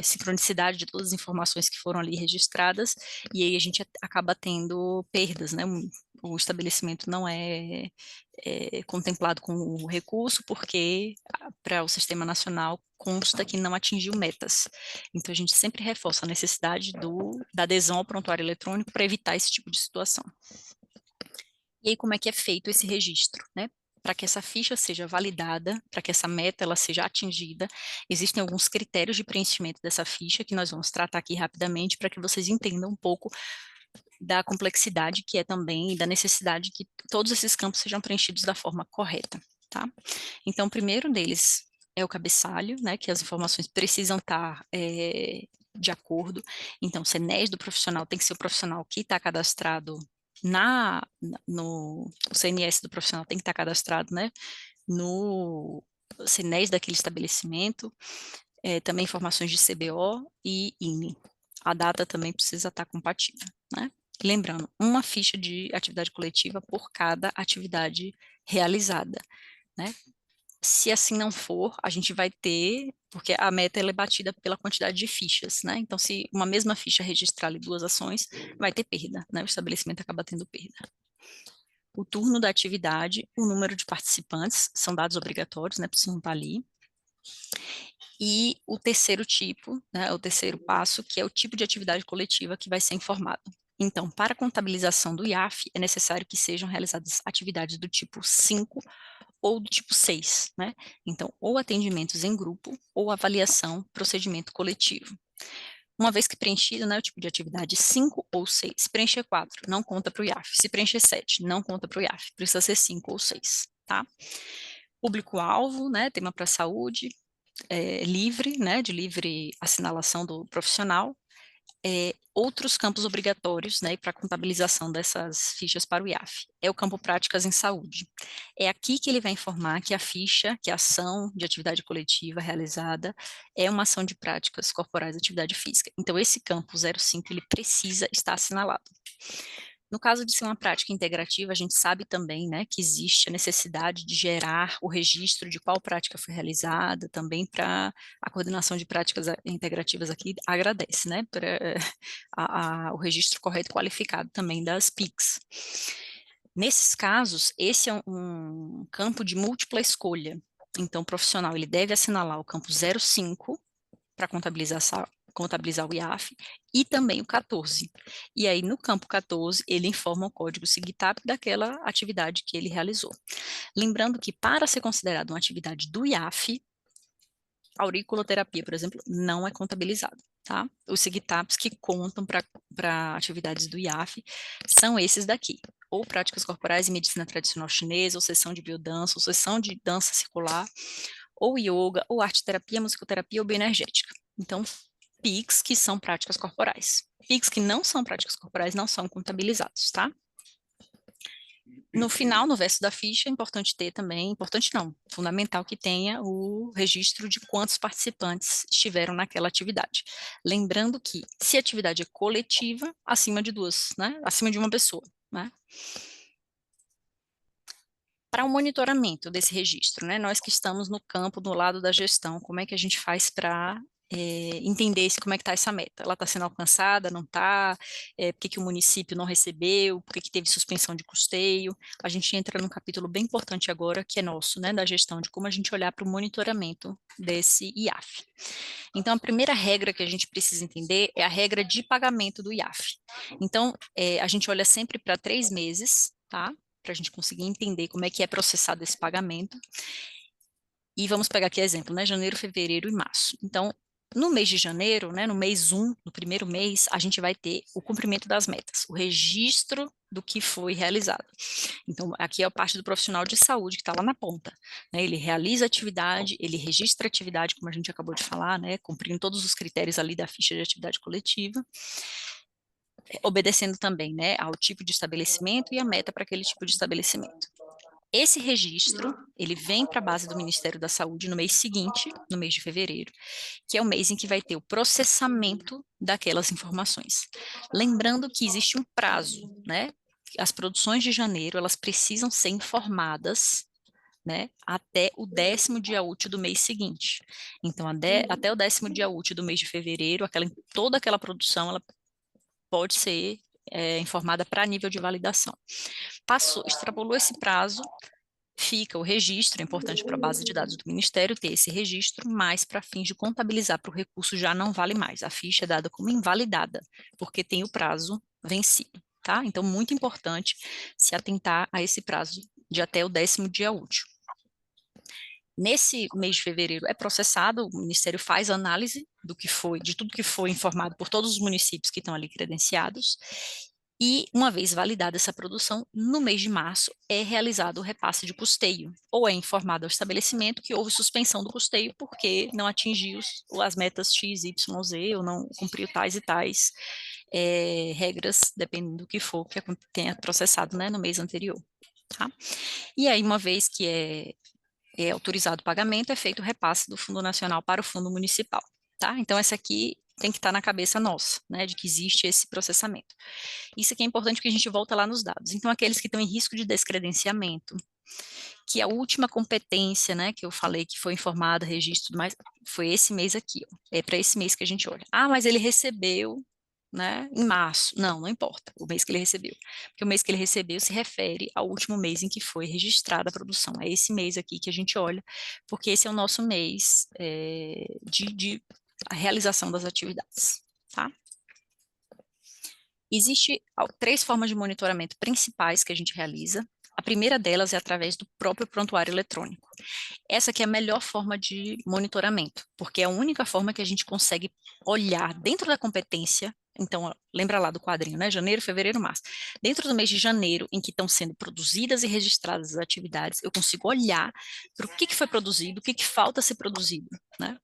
sincronicidade de todas as informações que foram ali registradas, e aí a gente acaba tendo perdas, né? O estabelecimento não é contemplado com o recurso, porque para o sistema nacional consta que não atingiu metas. Então, a gente sempre reforça a necessidade da adesão ao prontuário eletrônico para evitar esse tipo de situação. E aí, como é que é feito esse registro, né? Para que essa ficha seja validada, para que essa meta ela seja atingida, existem alguns critérios de preenchimento dessa ficha que nós vamos tratar aqui rapidamente para que vocês entendam um pouco da complexidade que é também e da necessidade que todos esses campos sejam preenchidos da forma correta, tá? Então, o primeiro deles é o cabeçalho, né, que as informações precisam estar de acordo. Então, o CNES do profissional tem que ser o profissional que está cadastrado o CNS do profissional tem que estar cadastrado, né, no CNES daquele estabelecimento, também informações de CBO e INE. A data também precisa estar compatível, né? Lembrando, uma ficha de atividade coletiva por cada atividade realizada, né? Se assim não for, a gente vai ter, porque a meta ela é batida pela quantidade de fichas, né? Então, se uma mesma ficha registrar ali 2 ações, vai ter perda, né? O estabelecimento acaba tendo perda. O turno da atividade, o número de participantes, são dados obrigatórios, né? Precisam estar ali. E o terceiro tipo, né, o terceiro passo, que é o tipo de atividade coletiva que vai ser informado. Então, para a contabilização do IAF, é necessário que sejam realizadas atividades do tipo 5 ou do tipo 6, né? Então, ou atendimentos em grupo, ou avaliação, procedimento coletivo. Uma vez que preenchido, né, o tipo de atividade 5 ou 6, se preencher 4, não conta para o IAF. Se preencher 7, não conta para o IAF. Precisa ser 5 ou 6, tá? Público-alvo, né, tema para saúde, livre, né, de livre assinalação do profissional, outros campos obrigatórios, né, para contabilização dessas fichas para o IAF. É o campo práticas em saúde. É aqui que ele vai informar que a ficha, que a ação de atividade coletiva realizada é uma ação de práticas corporais de atividade física. Então, esse campo 05, ele precisa estar assinalado. No caso de ser uma prática integrativa, a gente sabe também, né, que existe a necessidade de gerar o registro de qual prática foi realizada, também para a coordenação de práticas integrativas aqui agradece, né, para o registro correto e qualificado também das PICs. Nesses casos, esse é um campo de múltipla escolha. Então, o profissional ele deve assinalar o campo 05 para contabilizar o IAF, e também o 14. E aí, no campo 14, ele informa o código SIGTAP daquela atividade que ele realizou. Lembrando que, para ser considerado uma atividade do IAF, auriculoterapia, por exemplo, não é contabilizado, tá? Os SIGTAPs que contam para atividades do IAF são esses daqui, ou práticas corporais em medicina tradicional chinesa, ou sessão de biodança, ou sessão de dança circular, ou yoga, ou arte-terapia, musicoterapia ou bioenergética. Então, PICs que são práticas corporais. PICs que não são práticas corporais não são contabilizados, tá? No final, no verso da ficha, é importante ter também, importante não, fundamental que tenha o registro de quantos participantes estiveram naquela atividade. Lembrando que, se a atividade é coletiva, acima de duas, né? Acima de uma pessoa, né? Para o monitoramento desse registro, né? Nós que estamos no campo, do lado da gestão, como é que a gente faz para entender como é que está essa meta? Ela está sendo alcançada, não está? Por que o município não recebeu? Por que teve suspensão de custeio? A gente entra num capítulo bem importante agora, que é nosso, né? Da gestão, de como a gente olhar para o monitoramento desse IAF. Então, a primeira regra que a gente precisa entender é a regra de pagamento do IAF. Então, a gente olha sempre para 3 meses, tá? Para a gente conseguir entender como é que é processado esse pagamento. E vamos pegar aqui exemplo, né? Janeiro, fevereiro e março. Então, no mês de janeiro, né, no mês 1, no primeiro mês, a gente vai ter o cumprimento das metas, o registro do que foi realizado. Então, aqui é a parte do profissional de saúde que está lá na ponta, né? Ele realiza a atividade, ele registra a atividade, como a gente acabou de falar, né? Cumprindo todos os critérios ali da ficha de atividade coletiva, obedecendo também, né, ao tipo de estabelecimento e a meta para aquele tipo de estabelecimento. Esse registro, ele vem para a base do Ministério da Saúde no mês seguinte, no mês de fevereiro, que é o mês em que vai ter o processamento daquelas informações. Lembrando que existe um prazo, né? As produções de janeiro, elas precisam ser informadas, né, até o 10º dia útil do mês seguinte. Então, até o 10º dia útil do mês de fevereiro, toda aquela produção, ela pode ser informada para nível de validação. Extrapolou esse prazo, fica o registro, é importante para a base de dados do Ministério ter esse registro, mas para fins de contabilizar para o recurso já não vale mais. A ficha é dada como invalidada, porque tem o prazo vencido, tá? Então, muito importante se atentar a esse prazo de até o 10º dia útil. Nesse mês de fevereiro é processado, o Ministério faz análise de tudo que foi informado por todos os municípios que estão ali credenciados, e uma vez validada essa produção, no mês de março é realizado o repasse de custeio, ou é informado ao estabelecimento que houve suspensão do custeio porque não atingiu as metas X, Y, Z, ou não cumpriu tais e tais regras, dependendo do que for que tenha processado, né, no mês anterior. Tá? E aí, uma vez que é autorizado o pagamento, é feito o repasse do Fundo Nacional para o Fundo Municipal, tá? Então, essa aqui tem que estar na cabeça nossa, né, de que existe esse processamento. Isso aqui é importante porque a gente volta lá nos dados. Então, aqueles que estão em risco de descredenciamento, que a última competência, né, que eu falei que foi informada, registro, mas foi esse mês aqui, ó. É para esse mês que a gente olha. Ah, mas ele recebeu, né, em março. Não importa o mês que ele recebeu, porque o mês que ele recebeu se refere ao último mês em que foi registrada a produção. É esse mês aqui que a gente olha, porque esse é o nosso mês de realização das atividades, tá? Existem 3 formas de monitoramento principais que a gente realiza. A primeira delas é através do próprio prontuário eletrônico. Essa aqui é a melhor forma de monitoramento, porque é a única forma que a gente consegue olhar dentro da competência Então, ó, lembra lá do quadrinho, né? Janeiro, fevereiro, março. Dentro do mês de janeiro, em que estão sendo produzidas e registradas as atividades, eu consigo olhar para o que foi produzido, o que falta ser produzido, né?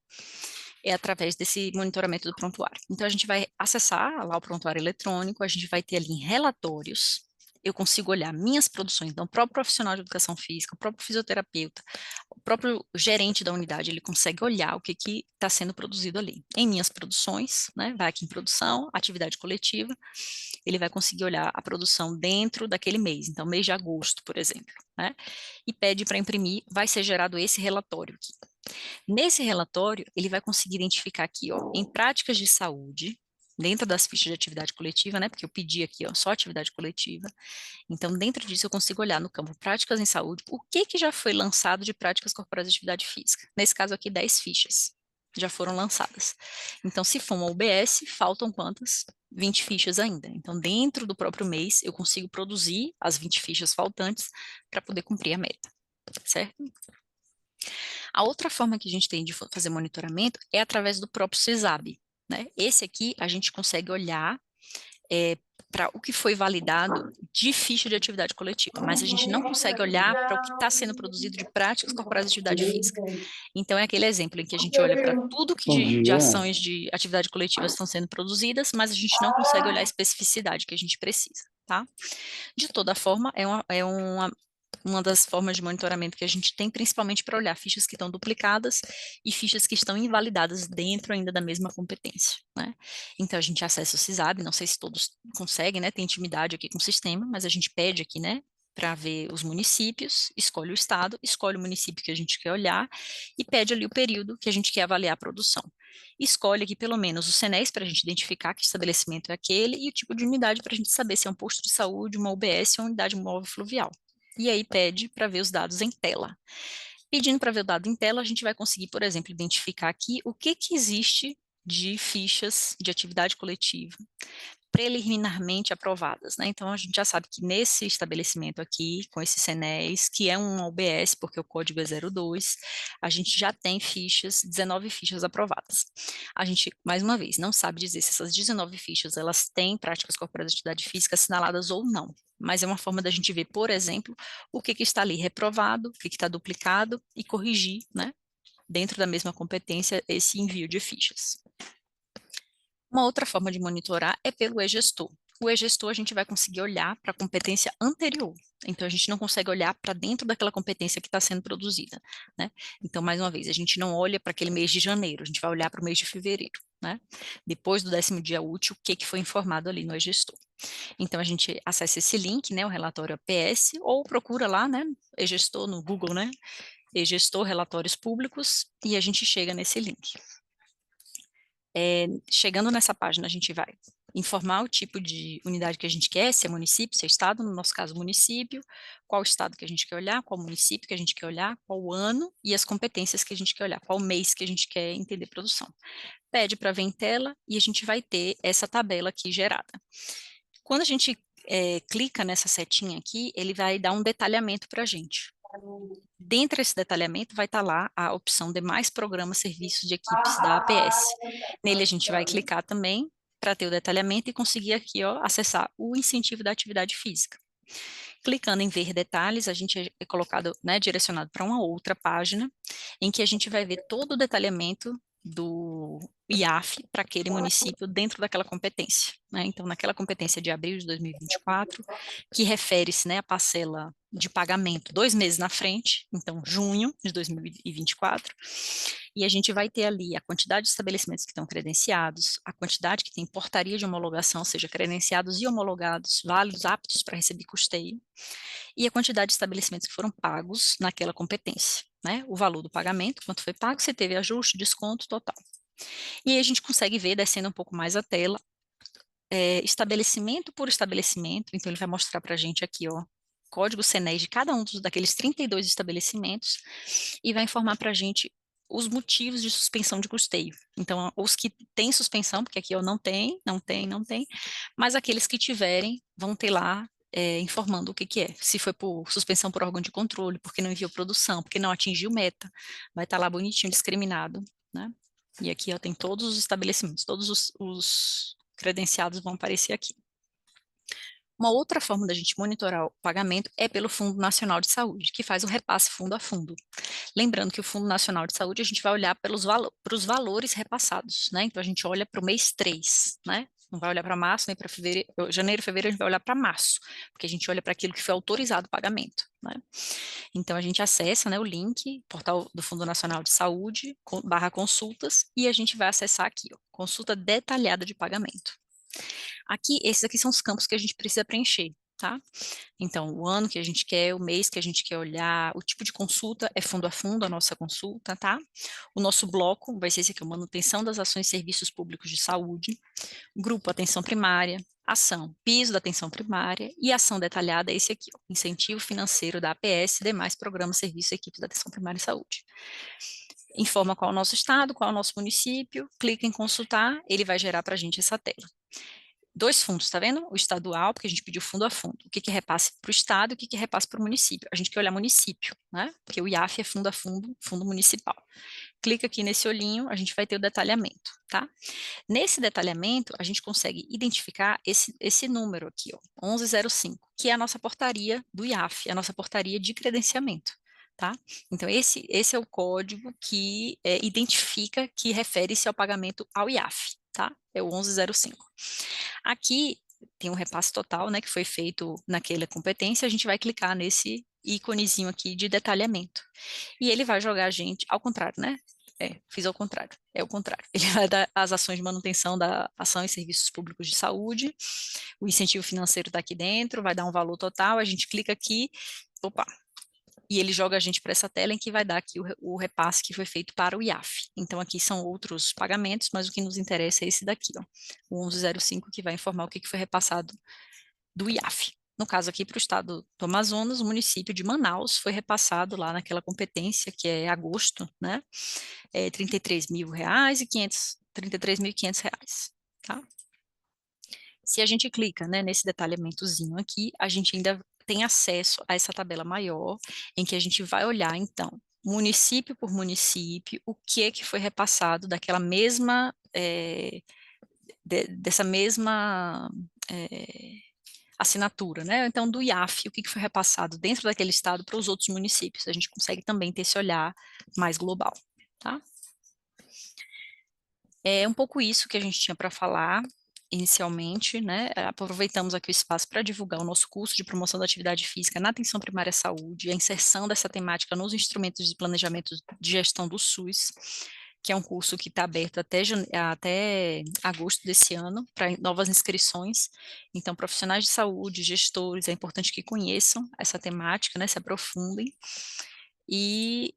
É através desse monitoramento do prontuário. Então, a gente vai acessar lá o prontuário eletrônico, a gente vai ter ali em relatórios, eu consigo olhar minhas produções, então o próprio profissional de educação física, o próprio fisioterapeuta, o próprio gerente da unidade, ele consegue olhar o que está sendo produzido ali. Em minhas produções, né, vai aqui em produção, atividade coletiva, ele vai conseguir olhar a produção dentro daquele mês, então mês de agosto, por exemplo, né, e pede para imprimir, vai ser gerado esse relatório aqui. Nesse relatório, ele vai conseguir identificar aqui, ó, em práticas de saúde, dentro das fichas de atividade coletiva, né, porque eu pedi aqui, ó, só atividade coletiva. Então, dentro disso, eu consigo olhar no campo práticas em saúde, o que já foi lançado de práticas corporais de atividade física. Nesse caso aqui, 10 fichas já foram lançadas. Então, se for uma UBS, faltam quantas? 20 fichas ainda. Então, dentro do próprio mês, eu consigo produzir as 20 fichas faltantes para poder cumprir a meta, certo? A outra forma que a gente tem de fazer monitoramento é através do próprio CESAB, né? Esse aqui a gente consegue olhar para o que foi validado de ficha de atividade coletiva, mas a gente não consegue olhar para o que está sendo produzido de práticas corporais de atividade física. Então, é aquele exemplo em que a gente olha para tudo que Bom de dia. ações de atividade coletiva estão sendo produzidas, mas a gente não consegue olhar a especificidade que a gente precisa, tá? De toda forma, uma das formas de monitoramento que a gente tem, principalmente para olhar fichas que estão duplicadas e fichas que estão invalidadas dentro ainda da mesma competência, né? Então, a gente acessa o CISAB, não sei se todos conseguem, né, ter intimidade aqui com o sistema, mas a gente pede aqui, né, para ver os municípios, escolhe o estado, escolhe o município que a gente quer olhar e pede ali o período que a gente quer avaliar a produção. Escolhe aqui pelo menos o CENES para a gente identificar que estabelecimento é aquele e o tipo de unidade para a gente saber se é um posto de saúde, uma UBS ou uma unidade móvel fluvial. E aí pede para ver os dados em tela. Pedindo para ver o dado em tela, a gente vai conseguir, por exemplo, identificar aqui o que existe de fichas de atividade coletiva preliminarmente aprovadas, né? Então, a gente já sabe que nesse estabelecimento aqui, com esse CENES, que é um UBS, porque o código é 02, a gente já tem 19 fichas aprovadas. A gente, mais uma vez, não sabe dizer se essas 19 fichas, elas têm práticas corporais de atividade física assinaladas ou não, mas é uma forma da gente ver, por exemplo, o que está ali reprovado, o que está duplicado e corrigir, né, dentro da mesma competência, esse envio de fichas. Uma outra forma de monitorar é pelo e-gestor. O e-gestor a gente vai conseguir olhar para a competência anterior. Então, a gente não consegue olhar para dentro daquela competência que está sendo produzida, né? Então, mais uma vez, a gente não olha para aquele mês de janeiro, a gente vai olhar para o mês de fevereiro, né? Depois do 10º dia útil, o que foi informado ali no e-gestor. Então, a gente acessa esse link, né, o relatório APS, ou procura lá, né, e-gestor no Google, né, e-gestor, relatórios públicos, e a gente chega nesse link. Chegando nessa página, a gente vai informar o tipo de unidade que a gente quer, se é município, se é estado, no nosso caso município, qual estado que a gente quer olhar, qual município que a gente quer olhar, qual ano e as competências que a gente quer olhar, qual mês que a gente quer entender produção. Pede para ver em tela e a gente vai ter essa tabela aqui gerada. Quando a gente clica nessa setinha aqui, ele vai dar um detalhamento para a gente. Dentro desse detalhamento vai estar lá a opção demais programas, serviços de equipes da APS. Nele a gente vai clicar também para ter o detalhamento e conseguir aqui, ó, acessar o incentivo da atividade física. Clicando em ver detalhes, a gente é colocado, né, direcionado para uma outra página, em que a gente vai ver todo o detalhamento do IAF para aquele município dentro daquela competência, né? Então, naquela competência de abril de 2024, que refere-se, né, à parcela de pagamento 2 meses na frente, então junho de 2024, e a gente vai ter ali a quantidade de estabelecimentos que estão credenciados, a quantidade que tem portaria de homologação, ou seja, credenciados e homologados, válidos, aptos para receber custeio, e a quantidade de estabelecimentos que foram pagos naquela competência, né? O valor do pagamento, quanto foi pago, se teve ajuste, desconto, total. E aí a gente consegue ver, descendo um pouco mais a tela, estabelecimento por estabelecimento, então ele vai mostrar para a gente aqui, ó, código CENES de cada um daqueles 32 estabelecimentos e vai informar para a gente os motivos de suspensão de custeio. Então, os que têm suspensão, porque aqui eu não tem, mas aqueles que tiverem vão ter lá informando o que é. Se foi por suspensão por órgão de controle, porque não enviou produção, porque não atingiu meta, vai estar lá bonitinho, discriminado, né? E aqui ó, tem todos os estabelecimentos, todos os credenciados vão aparecer aqui. Uma outra forma da gente monitorar o pagamento é pelo Fundo Nacional de Saúde, que faz um repasse fundo a fundo. Lembrando que o Fundo Nacional de Saúde, a gente vai olhar para os valores repassados, né? Então, a gente olha para o mês 3, né? Não vai olhar para março, nem para fevereiro, janeiro, fevereiro, a gente vai olhar para março, porque a gente olha para aquilo que foi autorizado o pagamento, né? Então, a gente acessa, né, o link, portal do Fundo Nacional de Saúde, /consultas, e a gente vai acessar aqui, ó, consulta detalhada de pagamento. Aqui, esses aqui são os campos que a gente precisa preencher, tá? Então, o ano que a gente quer, o mês que a gente quer olhar, o tipo de consulta é fundo a fundo a nossa consulta, tá? O nosso bloco vai ser esse aqui, manutenção das ações e serviços públicos de saúde, grupo atenção primária, ação piso da atenção primária e ação detalhada é esse aqui, ó, incentivo financeiro da APS e demais programas, serviços e equipes da atenção primária e saúde. Informa qual é o nosso estado, qual é o nosso município, clica em consultar, ele vai gerar para a gente essa tela. Dois fundos, tá vendo? O estadual, porque a gente pediu fundo a fundo. O que que repasse para o estado e o que que repasse para o município. A gente quer olhar município, né? Porque o IAF é fundo a fundo, fundo municipal. Clica aqui nesse olhinho, a gente vai ter o detalhamento, tá? Nesse detalhamento, a gente consegue identificar esse número aqui, ó, 1105, que é a nossa portaria do IAF, a nossa portaria de credenciamento. Tá? Então, esse é o código que identifica que refere-se ao pagamento ao IAF, tá? É o 1105. Aqui tem um repasse total, né, que foi feito naquela competência, a gente vai clicar nesse íconezinho aqui de detalhamento. E ele vai jogar a gente, ao contrário, né? Fiz ao contrário, é o contrário. Ele vai dar as ações de manutenção da ação e serviços públicos de saúde, o incentivo financeiro está aqui dentro, vai dar um valor total, a gente clica aqui, opa, e ele joga a gente para essa tela em que vai dar aqui o repasse que foi feito para o IAF. Então, aqui são outros pagamentos, mas o que nos interessa é esse daqui, ó, o 1105, que vai informar o que foi repassado do IAF. No caso aqui, para o estado do Amazonas, o município de Manaus foi repassado lá naquela competência, que é agosto, né? R$ 33.000 e R$ 33.500, tá? Se a gente clica, né, nesse detalhamentozinho aqui, a gente ainda tem acesso a essa tabela maior, em que a gente vai olhar, então, município por município, o que é que foi repassado daquela mesma, dessa mesma assinatura, né? Então, do IAF, o que foi repassado dentro daquele estado para os outros municípios. A gente consegue também ter esse olhar mais global, tá? É um pouco isso que a gente tinha para falar inicialmente, né? Aproveitamos aqui o espaço para divulgar o nosso curso de promoção da atividade física na atenção primária à saúde, a inserção dessa temática nos instrumentos de planejamento de gestão do SUS, que é um curso que está aberto até agosto desse ano, para novas inscrições. Então, profissionais de saúde, gestores, é importante que conheçam essa temática, né? Se aprofundem. E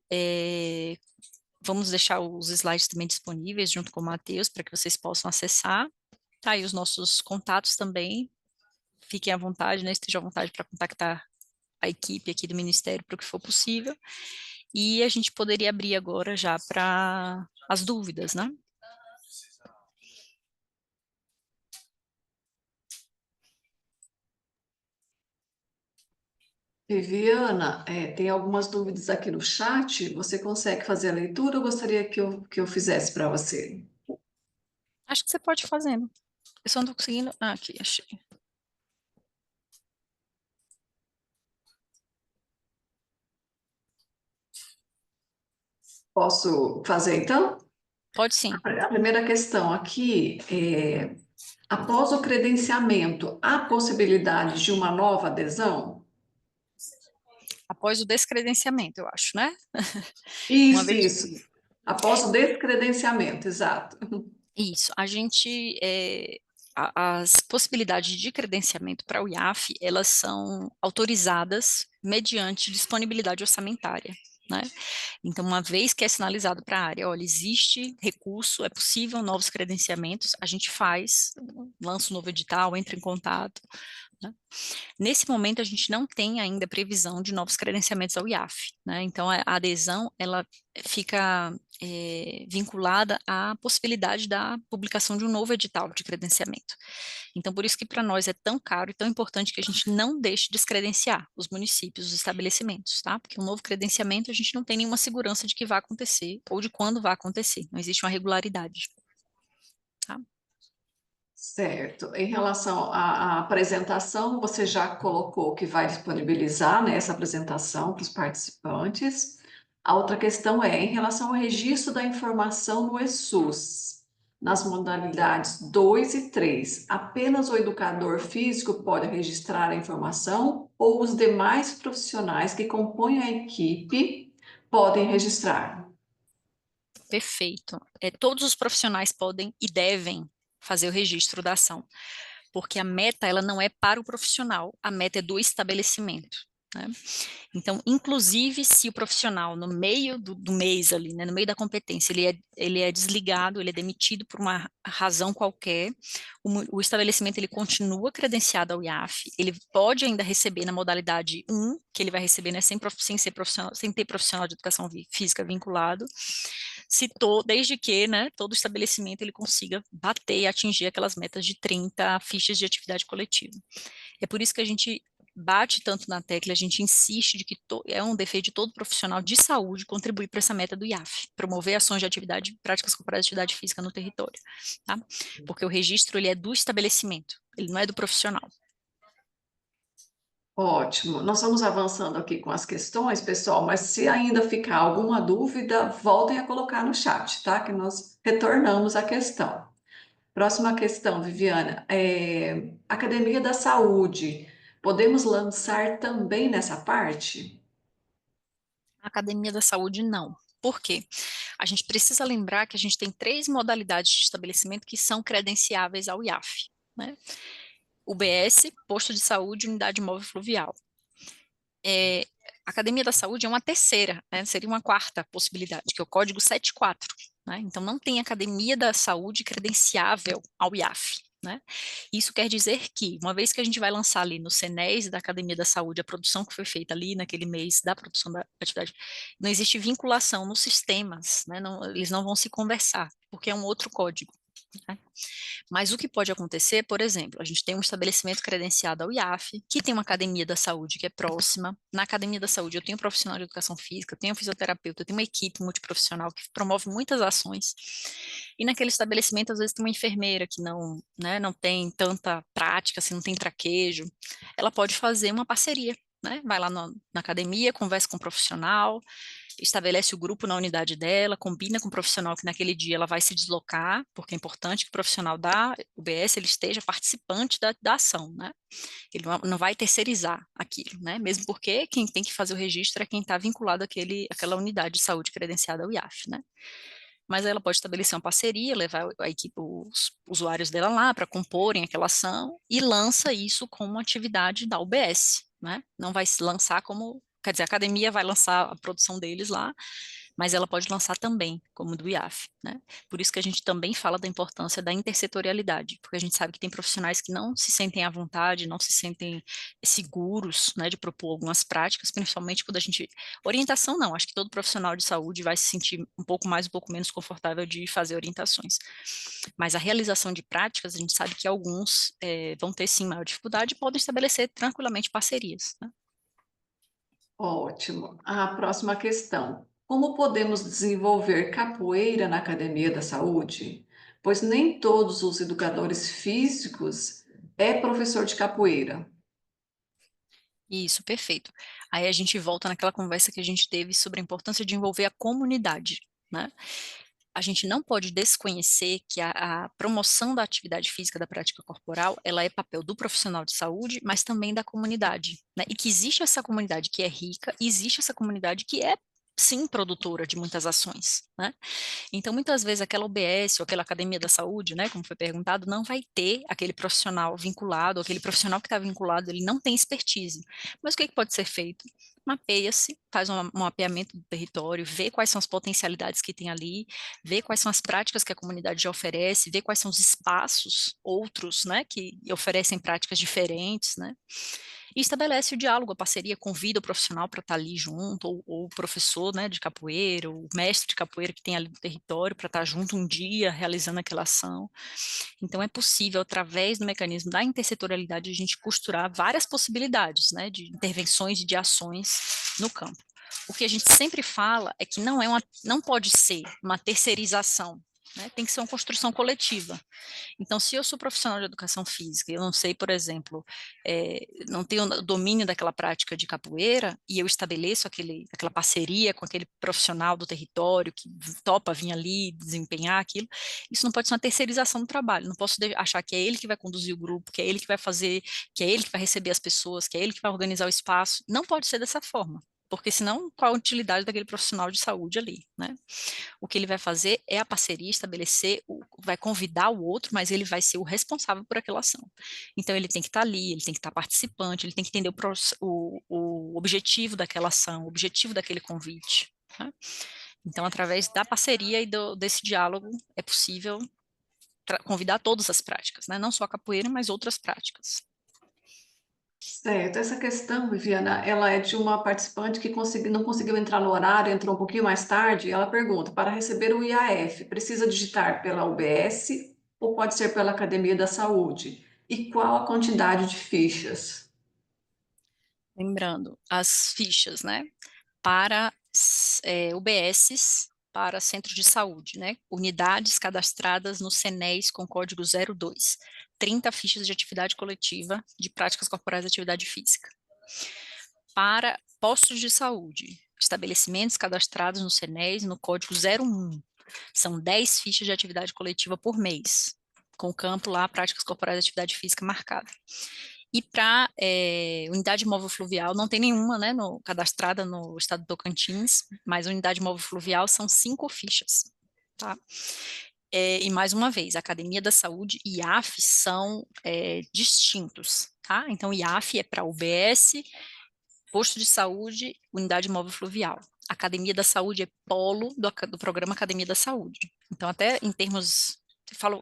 vamos deixar os slides também disponíveis junto com o Matheus, para que vocês possam acessar. Tá aí os nossos contatos também. Fiquem à vontade, né? Estejam à vontade para contactar a equipe aqui do Ministério para o que for possível. E a gente poderia abrir agora já para as dúvidas, né? Viviana, tem algumas dúvidas aqui no chat. Você consegue fazer a leitura ou gostaria que eu fizesse para você? Acho que você pode ir fazendo. Eu só não estou conseguindo. Ah, aqui, achei. Posso fazer então? Pode sim. A primeira questão aqui é: após o credenciamento, há possibilidade de uma nova adesão? Após o descredenciamento, eu acho, né? Uma Isso, vez. isso. Após o descredenciamento, exato. Isso. A gente. As possibilidades de credenciamento para o IAF, elas são autorizadas mediante disponibilidade orçamentária, né? Então, uma vez que é sinalizado para a área, olha, existe recurso, é possível novos credenciamentos, a gente faz, lança um novo edital, entra em contato, né? Nesse momento, a gente não tem ainda previsão de novos credenciamentos ao IAF, né? Então, a adesão, ela fica vinculada à possibilidade da publicação de um novo edital de credenciamento. Então, por isso que para nós é tão caro e tão importante que a gente não deixe descredenciar os municípios, os estabelecimentos, tá? Porque um novo credenciamento a gente não tem nenhuma segurança de que vai acontecer ou de quando vai acontecer. Não existe uma regularidade, tá? Certo. Em relação à apresentação, você já colocou que vai disponibilizar, né, essa apresentação para os participantes. A outra questão é em relação ao registro da informação no ESUS, nas modalidades 2 e 3, apenas o educador físico pode registrar a informação ou os demais profissionais que compõem a equipe podem registrar? Perfeito. Todos os profissionais podem e devem fazer o registro da ação, porque a meta ela não é para o profissional, a meta é do estabelecimento, né? Então, inclusive, se o profissional, no meio do mês ali, né, no meio da competência, ele é desligado, ele é demitido por uma razão qualquer, o estabelecimento ele continua credenciado ao IAF, ele pode ainda receber na modalidade 1, que ele vai receber, né, sem ser profissional, sem ter profissional de educação física vinculado, desde que, né, todo estabelecimento ele consiga bater e atingir aquelas metas de 30 fichas de atividade coletiva. É por isso que a gente bate tanto na tecla, a gente insiste de que é um dever de todo profissional de saúde contribuir para essa meta do IAF, promover ações de atividade, práticas corporais de atividade física no território, tá? Porque o registro, ele é do estabelecimento, ele não é do profissional. Ótimo. Nós vamos avançando aqui com as questões, pessoal, mas se ainda ficar alguma dúvida, voltem a colocar no chat, tá? Que nós retornamos à questão. Próxima questão, Viviana. Academia da Saúde. Podemos lançar também nessa parte? A Academia da Saúde, não. Por quê? A gente precisa lembrar que a gente tem 3 modalidades de estabelecimento que são credenciáveis ao IAF, né? UBS, posto de saúde, unidade móvel fluvial. A Academia da Saúde é uma terceira, né? Seria uma quarta possibilidade, que é o código 74, né? Então, não tem Academia da Saúde credenciável ao IAF, né? Isso quer dizer que, uma vez que a gente vai lançar ali no CNES da Academia da Saúde a produção que foi feita ali naquele mês da produção da atividade, não existe vinculação nos sistemas, né? Eles não vão se conversar, porque é um outro código, né? Mas o que pode acontecer, por exemplo, a gente tem um estabelecimento credenciado ao IAF, que tem uma academia da saúde que é próxima. Na academia da saúde eu tenho um profissional de educação física, eu tenho um fisioterapeuta, eu tenho uma equipe multiprofissional que promove muitas ações. E naquele estabelecimento, às vezes, tem uma enfermeira que não, né, não tem tanta prática, assim, não tem traquejo. Ela pode fazer uma parceria, né? Vai lá na academia, conversa com o profissional, estabelece o grupo na unidade dela, combina com o profissional que naquele dia ela vai se deslocar, porque é importante que o profissional da UBS ele esteja participante da ação, né? Ele não vai terceirizar aquilo, né? Mesmo porque quem tem que fazer o registro é quem está vinculado àquela unidade de saúde credenciada ao IAF, né? Mas ela pode estabelecer uma parceria, levar a equipe, os usuários dela lá para comporem aquela ação e lança isso como atividade da UBS, né? Não vai se lançar como, quer dizer, a academia vai lançar a produção deles lá, mas ela pode lançar também como do IAF, né? Por isso que a gente também fala da importância da intersetorialidade, porque a gente sabe que tem profissionais que não se sentem à vontade, não se sentem seguros, né, de propor algumas práticas, principalmente quando a gente orientação não, acho que todo profissional de saúde vai se sentir um pouco mais, um pouco menos confortável de fazer orientações. Mas a realização de práticas, a gente sabe que alguns vão ter sim maior dificuldade e podem estabelecer tranquilamente parcerias, né? Ótimo. A próxima questão. Como podemos desenvolver capoeira na Academia da Saúde? Pois nem todos os educadores físicos é professor de capoeira. Isso, perfeito. Aí a gente volta naquela conversa que a gente teve sobre a importância de envolver a comunidade, né? A gente não pode desconhecer que a promoção da atividade física da prática corporal, ela é papel do profissional de saúde, mas também da comunidade, né? E que existe essa comunidade que é rica, e existe essa comunidade que é, sim, produtora de muitas ações, né? Então, muitas vezes, aquela UBS ou aquela academia da saúde, né, como foi perguntado, não vai ter aquele profissional vinculado, aquele profissional que está vinculado, ele não tem expertise. Mas o que pode ser feito? Mapeia-se, faz um mapeamento do território, vê quais são as potencialidades que tem ali, vê quais são as práticas que a comunidade já oferece, vê quais são os espaços outros, né, que oferecem práticas diferentes, né, e estabelece o diálogo, a parceria, convida o profissional para estar ali junto, ou o professor, né, de capoeira, o mestre de capoeira que tem ali no território para estar junto um dia realizando aquela ação. Então é possível, através do mecanismo da intersetorialidade, a gente costurar várias possibilidades, né, de intervenções e de ações no campo. O que a gente sempre fala é que não pode ser uma terceirização né? Tem que ser uma construção coletiva. Então, se eu sou profissional de educação física, eu não sei, por exemplo, não tenho o domínio daquela prática de capoeira, e eu estabeleço aquela parceria com aquele profissional do território que topa vir ali desempenhar aquilo, isso não pode ser uma terceirização do trabalho. Não posso achar que é ele que vai conduzir o grupo, que é ele que vai fazer, que é ele que vai receber as pessoas, que é ele que vai organizar o espaço. Não pode ser dessa forma. Porque senão, qual a utilidade daquele profissional de saúde ali, né? O que ele vai fazer é a parceria, estabelecer, vai convidar o outro, mas ele vai ser o responsável por aquela ação. Então, ele tem que estar ali, ele tem que estar participante, ele tem que entender o objetivo daquela ação, o objetivo daquele convite, né? Então, através da parceria e desse diálogo, é possível convidar todas as práticas, né? Não só a capoeira, mas outras práticas. Certo, essa questão, Viviana, ela é de uma participante que não conseguiu entrar no horário, entrou um pouquinho mais tarde. Ela pergunta: para receber o IAF, precisa digitar pela UBS ou pode ser pela Academia da Saúde? E qual a quantidade de fichas? Lembrando, as fichas, né? Para UBSs, para centros de saúde, né? Unidades cadastradas no CENES com código 02. 30 fichas de atividade coletiva de práticas corporais de atividade física. Para postos de saúde, estabelecimentos cadastrados no CENES no código 01. São 10 fichas de atividade coletiva por mês, com o campo lá, práticas corporais de atividade física marcada. E para unidade móvel fluvial, não tem nenhuma, né, cadastrada no estado do Tocantins, mas unidade móvel fluvial são 5 fichas, tá? E mais uma vez, Academia da Saúde e IAF são distintos, tá? Então, IAF é para UBS, posto de saúde, unidade móvel fluvial. Academia da Saúde é polo do programa Academia da Saúde. Então, até em termos,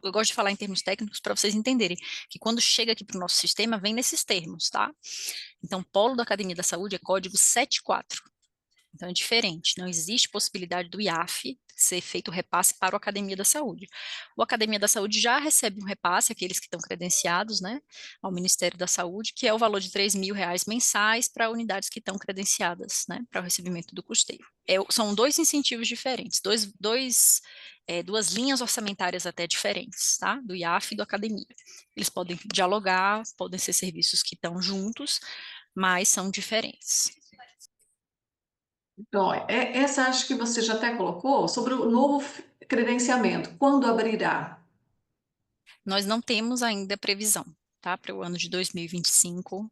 eu gosto de falar em termos técnicos para vocês entenderem que quando chega aqui para o nosso sistema, vem nesses termos, tá? Então, polo da Academia da Saúde é código 74. Então, é diferente. Não existe possibilidade do IAF ser feito o repasse para o Academia da Saúde. O Academia da Saúde já recebe um repasse, aqueles que estão credenciados, né, ao Ministério da Saúde, que é o valor de R$ 3.000 mensais para unidades que estão credenciadas, né, para o recebimento do custeio. São 2 incentivos diferentes, duas linhas orçamentárias até diferentes, tá, do IAF e do Academia. Eles podem dialogar, podem ser serviços que estão juntos, mas são diferentes. Então, essa acho que você já até colocou sobre o novo credenciamento. Quando abrirá? Nós não temos ainda previsão, tá, para o ano de 2025,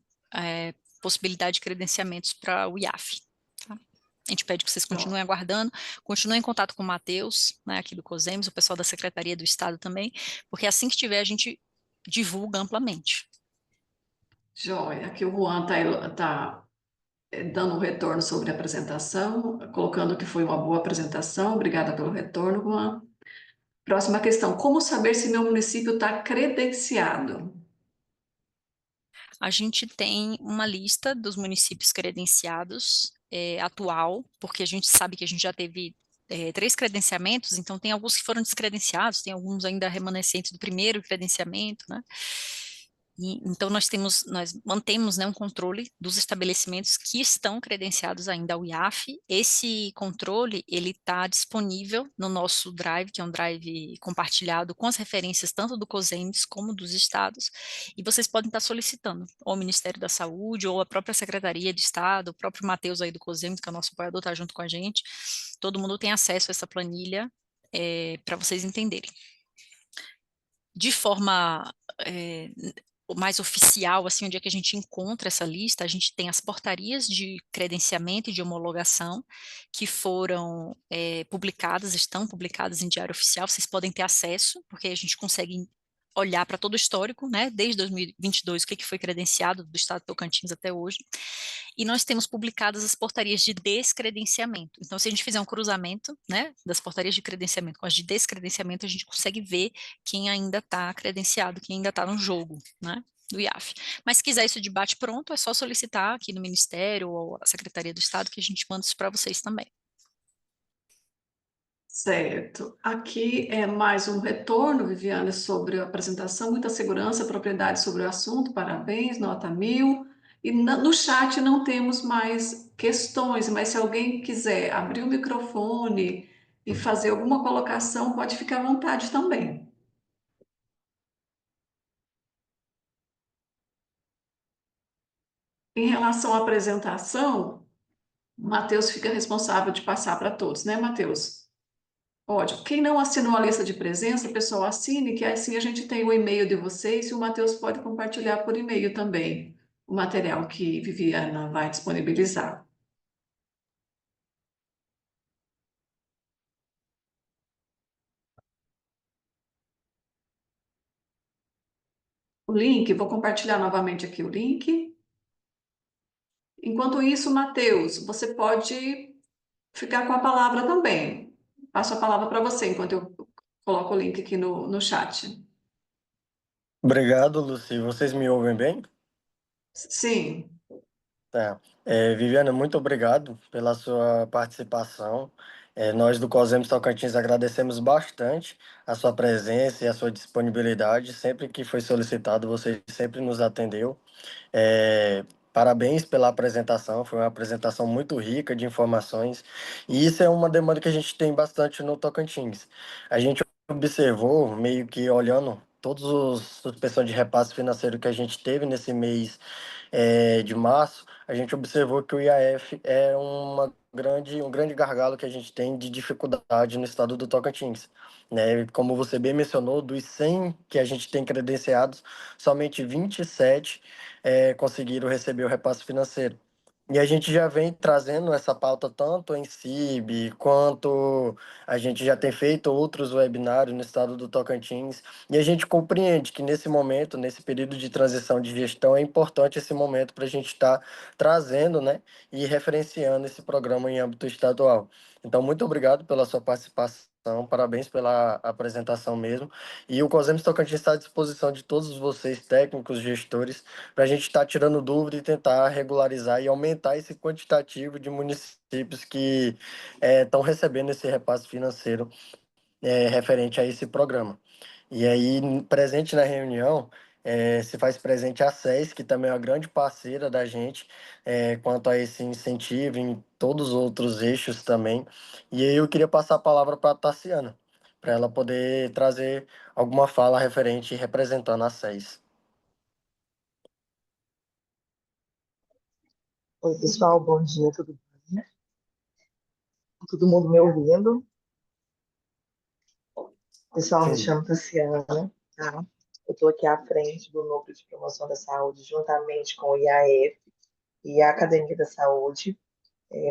possibilidade de credenciamentos para o IAF. Tá? A gente pede que vocês continuem aguardando, continuem em contato com o Matheus, né, aqui do COSEMES, o pessoal da Secretaria do Estado também, porque assim que tiver a gente divulga amplamente. Joia, aqui o Juan está dando um retorno sobre a apresentação, colocando que foi uma boa apresentação. Obrigada pelo retorno, Juan. Próxima questão: como saber se meu município está credenciado? A gente tem uma lista dos municípios credenciados atual, porque a gente sabe que a gente já teve 3 credenciamentos, então tem alguns que foram descredenciados, tem alguns ainda remanescentes do primeiro credenciamento, né? Então nós mantemos, né, um controle dos estabelecimentos que estão credenciados ainda ao IAF. Esse controle, ele está disponível no nosso Drive, que é um Drive compartilhado com as referências tanto do COSEMES como dos estados, e vocês podem estar solicitando ou o Ministério da Saúde ou a própria Secretaria de Estado, o próprio Matheus aí do COSEMES, que é o nosso apoiador, está junto com a gente. Todo mundo tem acesso a essa planilha para vocês entenderem. De forma mais oficial, assim, onde é que a gente encontra essa lista, a gente tem as portarias de credenciamento e de homologação que foram publicadas, estão publicadas em Diário Oficial, vocês podem ter acesso, porque a gente consegue olhar para todo o histórico, né, desde 2022, o que foi credenciado do estado de Tocantins até hoje, e nós temos publicadas as portarias de descredenciamento. Então, se a gente fizer um cruzamento, né, das portarias de credenciamento com as de descredenciamento, a gente consegue ver quem ainda está credenciado, quem ainda está no jogo, né, do IAF. Mas se quiser isso de bate-pronto, é só solicitar aqui no Ministério ou a Secretaria do Estado que a gente manda isso para vocês também. Certo. Aqui é mais um retorno, Viviane, sobre a apresentação. Muita segurança, propriedade sobre o assunto. Parabéns, nota 1000. E no chat não temos mais questões, mas se alguém quiser abrir o microfone e fazer alguma colocação, pode ficar à vontade também. Em relação à apresentação, o Matheus fica responsável de passar para todos, né, Matheus? Ótimo. Quem não assinou a lista de presença, pessoal, assine, que assim a gente tem o e-mail de vocês e o Matheus pode compartilhar por e-mail também o material que Viviana vai disponibilizar. O link, vou compartilhar novamente aqui o link. Enquanto isso, Matheus, você pode ficar com a palavra também. Passo a palavra para você enquanto eu coloco o link aqui no chat. Obrigado, Luci. Vocês me ouvem bem? Sim, Tá. Viviana, muito obrigado pela sua participação. Nós do COSEMS Tocantins agradecemos bastante a sua presença e a sua disponibilidade. Sempre que foi solicitado, você sempre nos atendeu. É, Parabéns pela apresentação, foi uma apresentação muito rica de informações, e isso é uma demanda que a gente tem bastante no Tocantins. A gente observou, meio que olhando todos os suspensões de repasse financeiro que a gente teve nesse mês de março, a gente observou que o IAF é um grande gargalo que a gente tem de dificuldade no estado do Tocantins. Né? Como você bem mencionou, dos 100 que a gente tem credenciados, somente 27 conseguiram receber o repasse financeiro. E a gente já vem trazendo essa pauta tanto em CIB, quanto a gente já tem feito outros webinários no estado do Tocantins, e a gente compreende que nesse momento, nesse período de transição de gestão, é importante esse momento para a gente estar trazendo, né, e referenciando esse programa em âmbito estadual. Então, muito obrigado pela sua participação, parabéns pela apresentação mesmo. E o COSEMS Tocantins está à disposição de todos vocês, técnicos, gestores, para a gente estar tirando dúvida e tentar regularizar e aumentar esse quantitativo de municípios que estão recebendo esse repasse financeiro referente a esse programa. E aí, presente na reunião, se faz presente a SES, que também é uma grande parceira da gente, quanto a esse incentivo em todos os outros eixos também. E aí eu queria passar a palavra para a Tassiana, para ela poder trazer alguma fala referente representando a SES. Oi, pessoal, bom dia, tudo bem? Todo mundo me ouvindo? Pessoal, me Sim. chamo Tassiana, tá? Eu estou aqui à frente do Núcleo de Promoção da Saúde, juntamente com o IAF e a Academia da Saúde.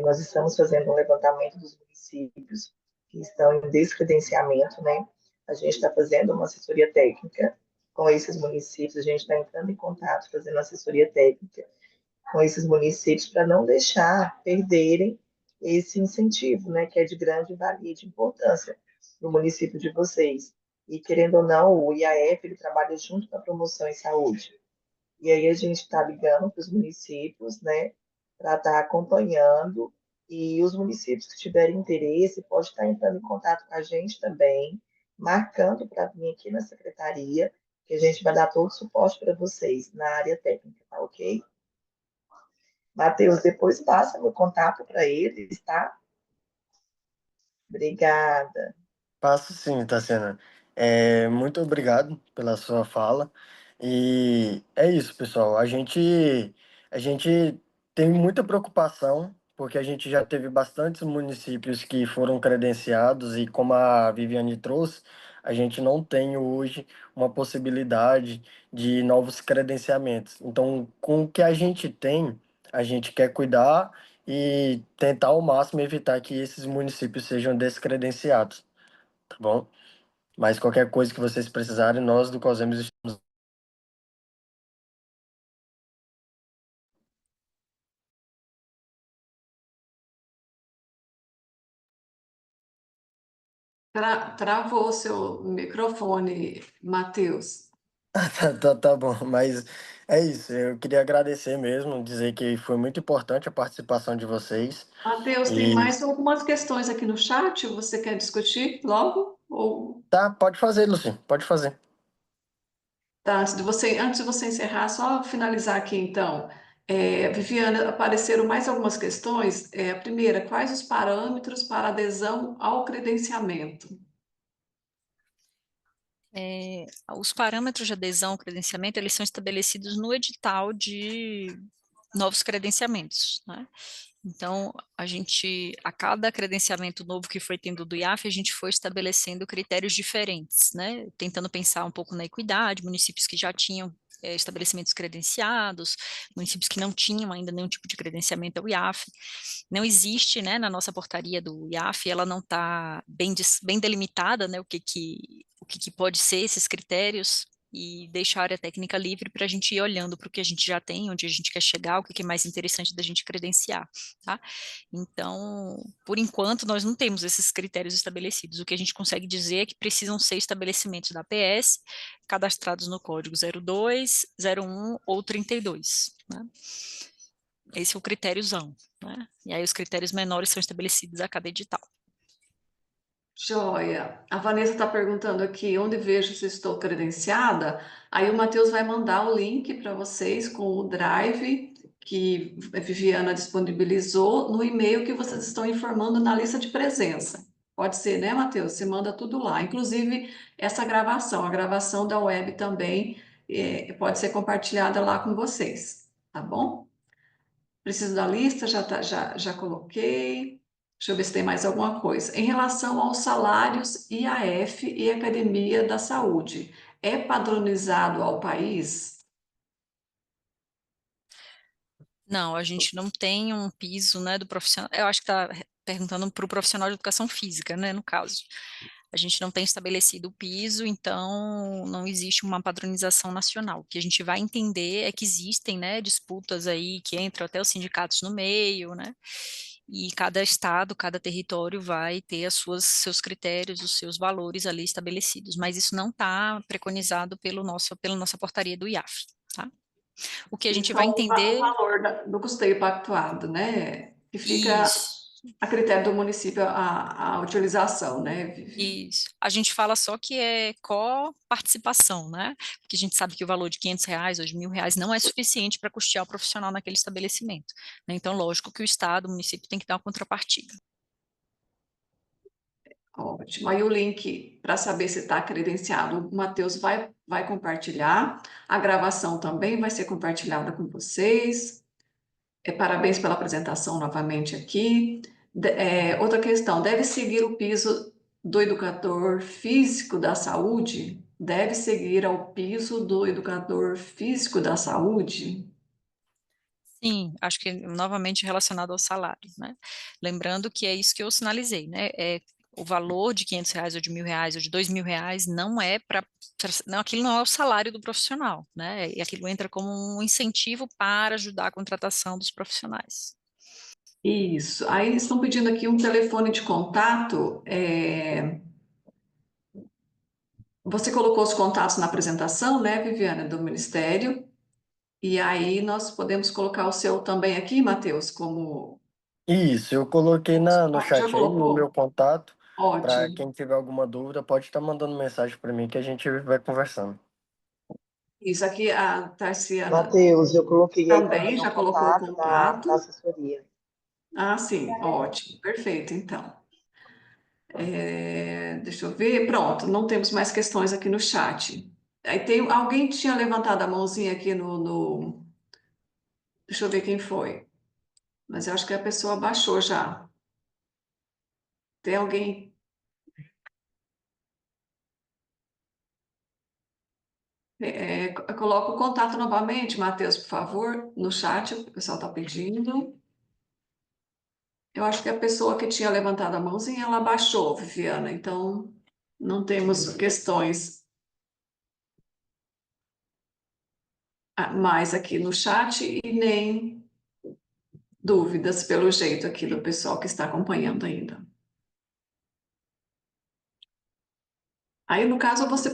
Nós estamos fazendo um levantamento dos municípios que estão em descredenciamento, né? A gente está fazendo uma assessoria técnica com esses municípios, a gente está entrando em contato, fazendo assessoria técnica com esses municípios para não deixar perderem esse incentivo, né, que é de grande valia e de importância no município de vocês. E, querendo ou não, o IAF ele trabalha junto com a promoção em saúde. E aí a gente está ligando para os municípios, né, para estar acompanhando. E os municípios que tiverem interesse, pode estar entrando em contato com a gente também, marcando para vir aqui na secretaria, que a gente vai dar todo o suporte para vocês na área técnica, tá ok? Matheus, depois passa meu contato para eles, tá? Obrigada. Passo sim, Tassiana. Muito obrigado pela sua fala. E é isso, pessoal. A gente tem muita preocupação, porque a gente já teve bastantes municípios que foram credenciados, e como a Viviane trouxe, a gente não tem hoje uma possibilidade de novos credenciamentos. Então, com o que a gente tem, a gente quer cuidar e tentar ao máximo evitar que esses municípios sejam descredenciados, tá bom? Mas qualquer coisa que vocês precisarem, nós do COSEMES estamos. Travou o seu microfone, Matheus. Tá bom, mas é isso. Eu queria agradecer mesmo, dizer que foi muito importante a participação de vocês. Matheus, tem E mais algumas questões aqui no chat, você quer discutir logo? Ou tá, pode fazer, Luci, pode fazer. tá, antes de você encerrar, só finalizar aqui então. Viviana, apareceram mais algumas questões. A primeira, quais os parâmetros para adesão ao credenciamento? Os parâmetros de adesão ao credenciamento, eles são estabelecidos no edital de novos credenciamentos, né? Então, a cada credenciamento novo que foi tendo do IAF, a gente foi estabelecendo critérios diferentes, né? Tentando pensar um pouco na equidade, municípios que já tinham estabelecimentos credenciados, municípios que não tinham ainda nenhum tipo de credenciamento ao IAF. Não existe, né, na nossa portaria do IAF, ela não está bem delimitada, né, o que pode ser esses critérios, e deixar a área técnica livre para a gente ir olhando para o que a gente já tem, onde a gente quer chegar, o que é mais interessante da gente credenciar, tá? Então, por enquanto, nós não temos esses critérios estabelecidos. O que a gente consegue dizer é que precisam ser estabelecimentos da APS, cadastrados no código 02, 01 ou 32, né? Esse é o critériozão, né? E aí os critérios menores são estabelecidos a cada edital. Joia. A Vanessa está perguntando aqui onde vejo se estou credenciada. Aí o Matheus vai mandar o link para vocês com o Drive que a Viviana disponibilizou no e-mail que vocês estão informando na lista de presença. Pode ser, né, Matheus? Você manda tudo lá. Inclusive, essa gravação, a gravação da web também pode ser compartilhada lá com vocês, tá bom? Preciso da lista, já coloquei. Deixa eu ver se tem mais alguma coisa. Em relação aos salários IAF e Academia da Saúde, é padronizado ao país? Não, a gente não tem um piso, né, do profissional. Eu acho que está perguntando para o profissional de educação física, né, no caso. A gente não tem estabelecido o piso, então não existe uma padronização nacional. O que a gente vai entender é que existem, né, disputas aí que entram até os sindicatos no meio, né, e cada estado, cada território vai ter seus critérios, os seus valores ali estabelecidos, mas isso não está preconizado pela nossa portaria do IAF, tá? O que a E gente só vai o entender, valor do custeio pactuado, né? Que fica isso, a critério do município a utilização, né, Vivi? isso. A gente fala só que é coparticipação, né? Porque a gente sabe que o valor de R$ 500 ou de R$ 1.000 não é suficiente para custear o profissional naquele estabelecimento, né? Então, lógico que o Estado, o município tem que dar uma contrapartida. Ótimo. Aí o link para saber se está credenciado, o Matheus vai compartilhar. A gravação também vai ser compartilhada com vocês. Parabéns pela apresentação novamente aqui. Outra questão, deve seguir o piso do educador físico da saúde? Deve seguir ao piso do educador físico da saúde? Sim, acho que novamente relacionado ao salário, né? Lembrando que é isso que eu sinalizei, né? O valor de R$ 500 ou de R$ 1.000 ou de R$ 2.000 não é não, aquilo não é o salário do profissional, né? E aquilo entra como um incentivo para ajudar a contratação dos profissionais. Isso. Aí eles estão pedindo aqui um telefone de contato. Você colocou os contatos na apresentação, né, Viviana, do Ministério? E aí nós podemos colocar o seu também aqui, Matheus, como... Isso, eu coloquei no Já chat aí o meu colocou? contato. Para Ótimo. quem tiver alguma dúvida, pode estar mandando mensagem para mim que a gente vai conversando. Isso aqui, a Tarciana Matheus, eu coloquei aí também também o já colocou o contato da contato. assessoria. Ah, sim, ótimo, perfeito, então. Deixa eu ver, pronto, não temos mais questões aqui no chat. Aí tem alguém que tinha levantado a mãozinha aqui deixa eu ver quem foi, mas eu acho que a pessoa baixou já. Tem alguém? Coloca o contato novamente, Matheus, por favor, no chat, o pessoal está pedindo. Eu acho que a pessoa que tinha levantado a mãozinha, ela baixou, Viviana, então não temos questões mais aqui no chat e nem dúvidas pelo jeito aqui do pessoal que está acompanhando ainda. Aí, no caso, vocês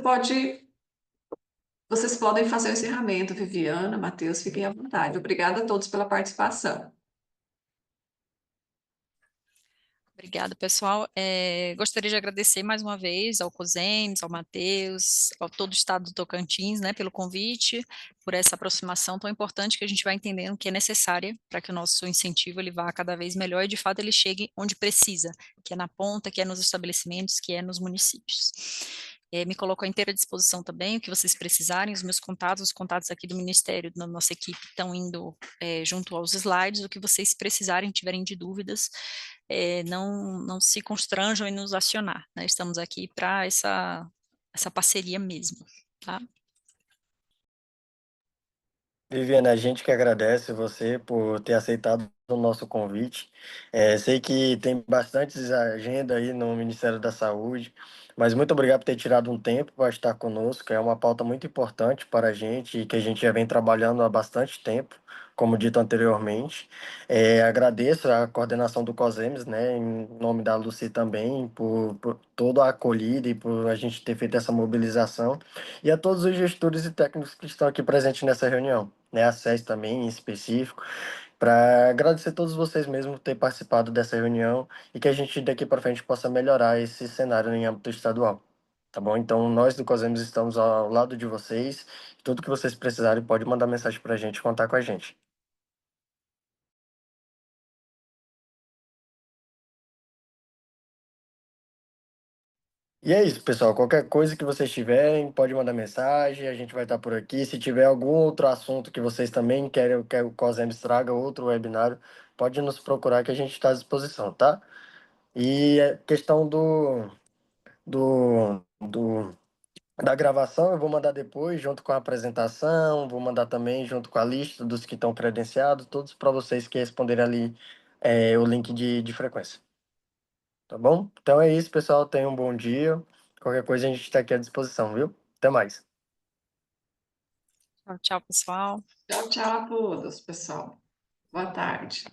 podem fazer o encerramento, Viviana, Matheus, fiquem à vontade. Obrigada a todos pela participação. Obrigada, pessoal. Gostaria de agradecer mais uma vez ao COSEMS, ao Matheus, ao todo o estado do Tocantins, né, pelo convite, por essa aproximação tão importante que a gente vai entendendo que é necessária para que o nosso incentivo ele vá cada vez melhor e, de fato, ele chegue onde precisa, que é na ponta, que é nos estabelecimentos, que é nos municípios. Me coloco à inteira disposição também, o que vocês precisarem, os contatos aqui do Ministério, da nossa equipe, estão indo junto aos slides, o que vocês precisarem, tiverem de dúvidas, não se constranjam em nos acionar, né? Estamos aqui para essa parceria mesmo, tá? Viviane, a gente que agradece você por ter aceitado o nosso convite. Sei que tem bastante agenda aí no Ministério da Saúde, mas muito obrigado por ter tirado um tempo para estar conosco. É uma pauta muito importante para a gente e que a gente já vem trabalhando há bastante tempo, como dito anteriormente. Agradeço a coordenação do COSEMS, né, em nome da Lucy também, por toda a acolhida e por a gente ter feito essa mobilização, e a todos os gestores e técnicos que estão aqui presentes nessa reunião, né, a SES também em específico, para agradecer a todos vocês mesmo por ter participado dessa reunião e que a gente daqui para frente possa melhorar esse cenário em âmbito estadual. Tá bom? Então, nós do COSEMS estamos ao lado de vocês. Tudo que vocês precisarem, pode mandar mensagem para a gente, contar com a gente. E é isso, pessoal. Qualquer coisa que vocês tiverem, pode mandar mensagem, a gente vai estar por aqui. Se tiver algum outro assunto que vocês também querem que o COSEMS traga, outro webinário, pode nos procurar que a gente está à disposição, tá? E a questão da gravação, eu vou mandar depois, junto com a apresentação, vou mandar também junto com a lista dos que estão credenciados, todos para vocês que responderem ali o link de frequência. Tá bom? Então é isso, pessoal. Tenham um bom dia. Qualquer coisa a gente está aqui à disposição, viu? Até mais. Tchau, tchau, pessoal. Tchau, tchau a todos, pessoal. Boa tarde.